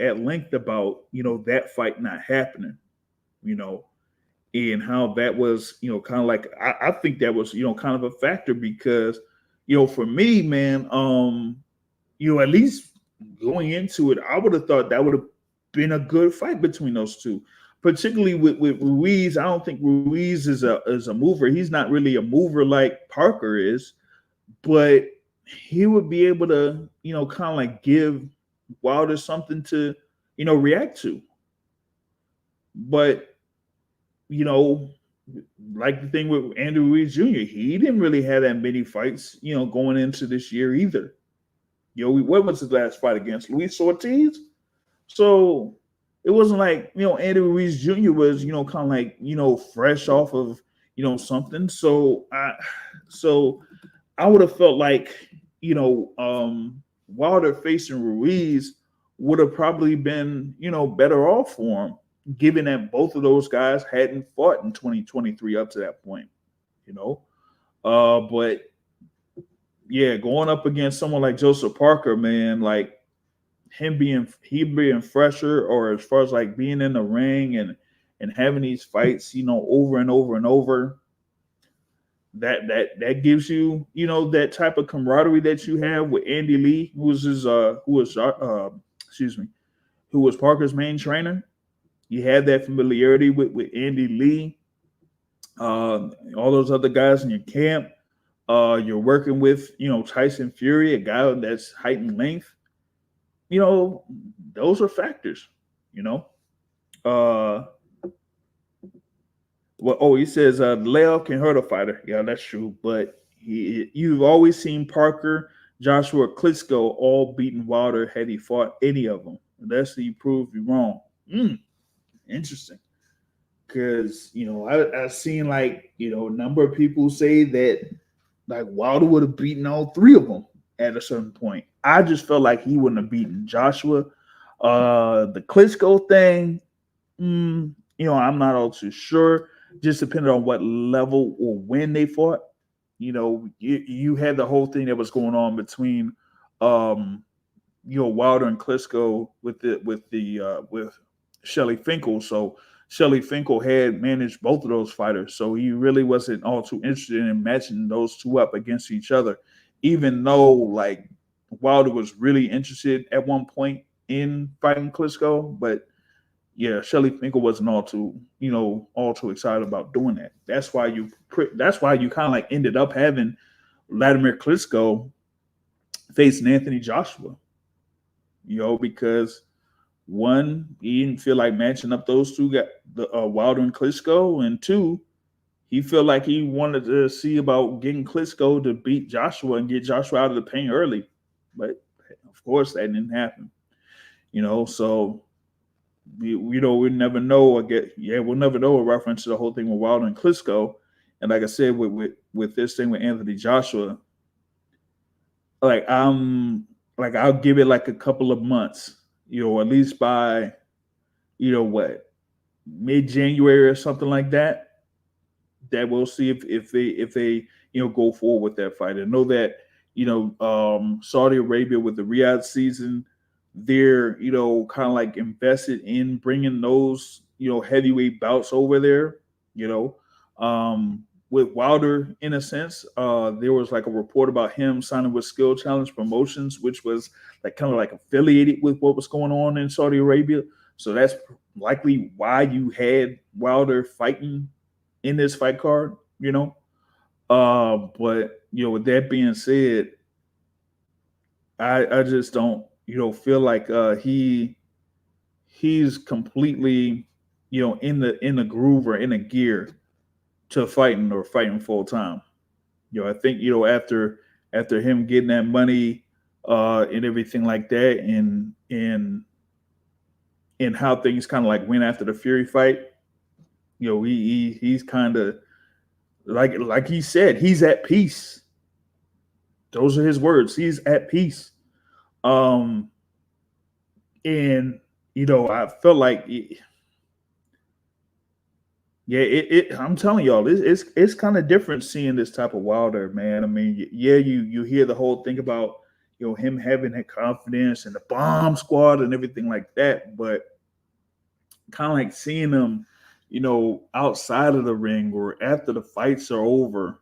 at length about, that fight not happening, you know, and how that was, kind of like, I think that was, kind of a factor because, for me, man, at least going into it, I would have thought that would have been a good fight between those two. Particularly with Ruiz, I don't think Ruiz is a mover. He's not really a mover like Parker is, but he would be able to, kind of like give Wilder something to, react to. But, you know, like the thing with Andrew Ruiz Jr., he didn't really have that many fights, going into this year either. What was his last fight against Luis Ortiz? So it wasn't like, Andy Ruiz Jr. was, kind of like, fresh off of, something. So I would have felt like, Wilder facing Ruiz would have probably been, better off for him, given that both of those guys hadn't fought in 2023 up to that point, but yeah, going up against someone like Joseph Parker, man, like he being fresher, or as far as like being in the ring and having these fights, over and over and over, that gives you, that type of camaraderie that you have with Andy Lee, who was Parker's main trainer. You had that familiarity with Andy Lee, all those other guys in your camp. You're working with, Tyson Fury, a guy that's height and length. Those are factors, Uh, he says layoff can hurt a fighter. Yeah, that's true. But you've always seen Parker, Joshua, Klitschko all beating Wilder had he fought any of them. Unless he proved you wrong. Interesting. Because, I've seen like, a number of people say that like Wilder would have beaten all 3 of them at a certain point. I just felt like he wouldn't have beaten Joshua. The Klitschko thing, I'm not all too sure. Just depending on what level or when they fought. You had the whole thing that was going on between, Wilder and Klitschko with Shelly Finkel. So Shelly Finkel had managed both of those fighters, so he really wasn't all too interested in matching those two up against each other, even though like Wilder was really interested at one point in fighting Klitschko, but yeah, Shelly Finkel wasn't all too excited about doing that. That's why you kind of like ended up having Vladimir Klitschko facing Anthony Joshua, because one, he didn't feel like matching up those two guys, Wilder and Klitschko, and 2, he felt like he wanted to see about getting Klitschko to beat Joshua and get Joshua out of the paint early, but of course that didn't happen. So we'll never know. We'll never know a reference to the whole thing with Wilder and Klitschko And like I said, with this thing with Anthony Joshua, like I'll give it like a couple of months, at least by what, mid-January or something like that. That we'll see if they go forward with that fight. I know that Saudi Arabia with the Riyadh season, they're kind of like invested in bringing those heavyweight bouts over there. You know, with Wilder, in a sense, there was like a report about him signing with Skill Challenge Promotions, which was like kind of like affiliated with what was going on in Saudi Arabia. So that's likely why you had Wilder fighting in this fight card, But with that being said, I just don't, feel like he's completely, in the groove or in a gear to fighting full time. I think, after him getting that money and everything like that, and how things kind of like went after the Fury fight, he's kind of like he said, he's at peace. Those are his words. He's at peace. And I felt like I'm telling y'all, it's kind of different seeing this type of Wilder, man. I mean, yeah, you hear the whole thing about him having that confidence and the bomb squad and everything like that, but kind of like seeing him outside of the ring or after the fights are over,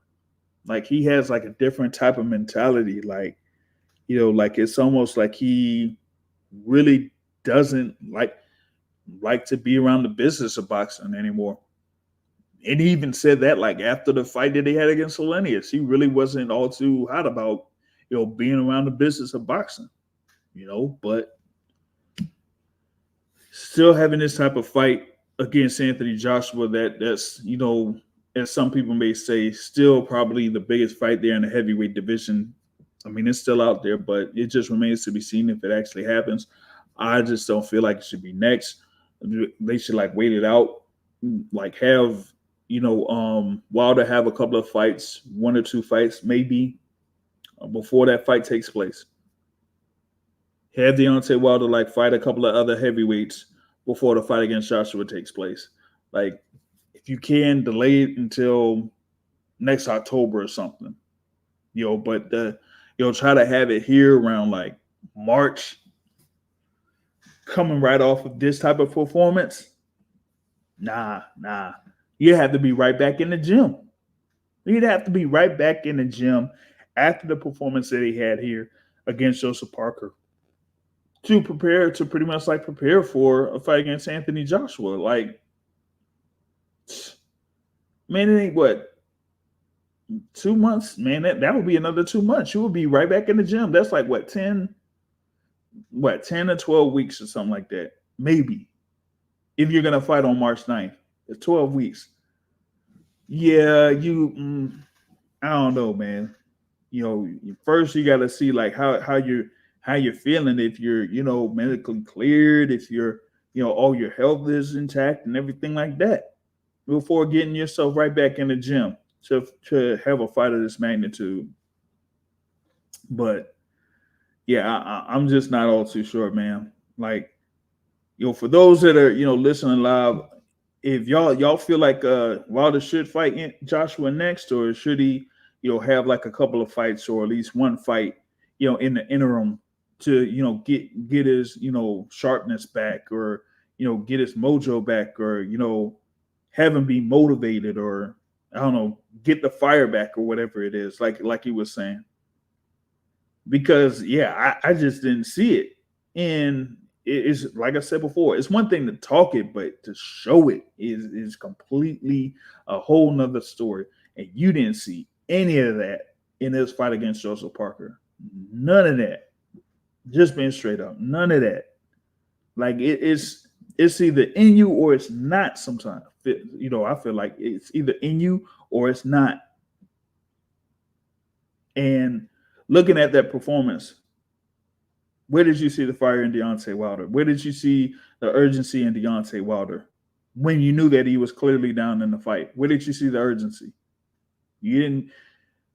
like he has like a different type of mentality. Like, like it's almost like he really doesn't like to be around the business of boxing anymore. And he even said that like after the fight that he had against Hellenius, he really wasn't all too hot about, being around the business of boxing, but still having this type of fight against Anthony Joshua, that's as some people may say, still probably the biggest fight there in the heavyweight division. I mean, it's still out there, but it just remains to be seen if it actually happens. I just don't feel like it should be next. They should like wait it out, like have Wilder have a couple of fights, 1 or 2 fights maybe before that fight takes place. Have Deontay Wilder like fight a couple of other heavyweights before the fight against Joshua takes place. Like, if you can, delay it until next October or something, but try to have it here around like March, coming right off of this type of performance. Nah. You have to be right back in the gym. You'd have to be right back in the gym after the performance that he had here against Joseph Parker, to pretty much prepare for a fight against Anthony Joshua. Like, man, it ain't what, 2 months, man. That would be another 2 months. You would be right back in the gym. That's like 10 or 12 weeks or something like that. Maybe. If you're gonna fight on March 9th. It's 12 weeks. Yeah, I don't know, man. First you gotta see like how you're feeling, if you're, medically cleared, if you're, all your health is intact and everything like that, before getting yourself right back in the gym to have a fight of this magnitude. But yeah, I'm just not all too sure, man. Like, for those that are, listening live, if y'all feel like Wilder should fight Joshua next, or should he, have like a couple of fights or at least one fight, in the interim to, get his, sharpness back, or, get his mojo back, or, have him be motivated, or I don't know, get the fire back, or whatever it is, like he was saying. Because I just didn't see it. And it's like I said before, it's one thing to talk it, but to show it is completely a whole nother story. And you didn't see any of that in this fight against Joseph Parker. None of that. Just being straight up, none of that. Like, it's either in you or it's not. Sometimes, I feel like it's either in you or it's not. And looking at that performance, where did you see the fire in Deontay Wilder? Where did you see the urgency in Deontay Wilder when you knew that he was clearly down in the fight? Where did you see the urgency? You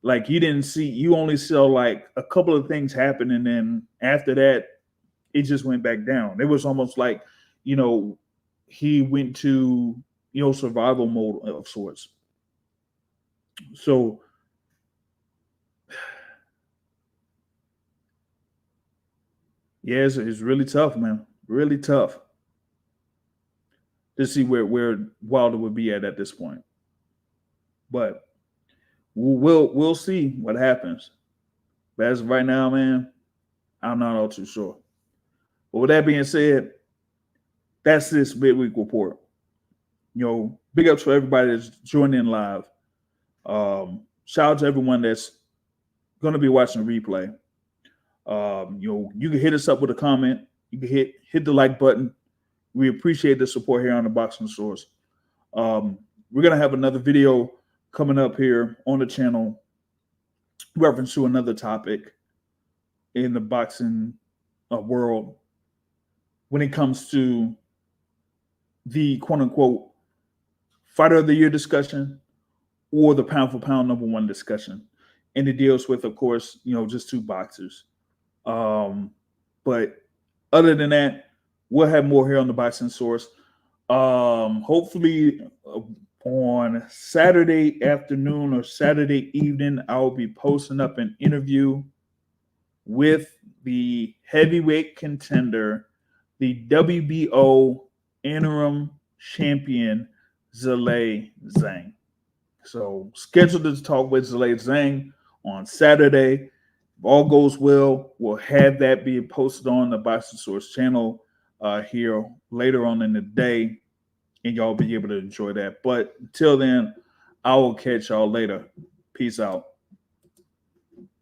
didn't see. You only saw like a couple of things happen, and then after that, it just went back down. It was almost like, he went to survival mode of sorts. So yeah, it's really tough, man. Really tough to see where Wilder would be at this point. But we'll see what happens. But as of right now, man, I'm not all too sure. But with that being said, that's this midweek report. Big ups for everybody that's joining in live. Shout out to everyone that's going to be watching the replay. You can hit us up with a comment. You can hit the like button. We appreciate the support here on the Boxing Source. We're going to have another video coming up here on the channel reference to another topic in the boxing world when it comes to the quote-unquote fighter of the year discussion or the pound for pound number one discussion. And it deals with, of course, just two boxers. But other than that, we'll have more here on the Boxing Source. Hopefully on Saturday afternoon or Saturday evening, I'll be posting up an interview with the heavyweight contender, the WBO interim champion, Zhilei Zhang. So scheduled to talk with Zhilei Zhang on Saturday. If all goes well, we'll have that being posted on the Boxing Source channel here later on in the day, and y'all be able to enjoy that. But until then, I will catch y'all later. Peace out.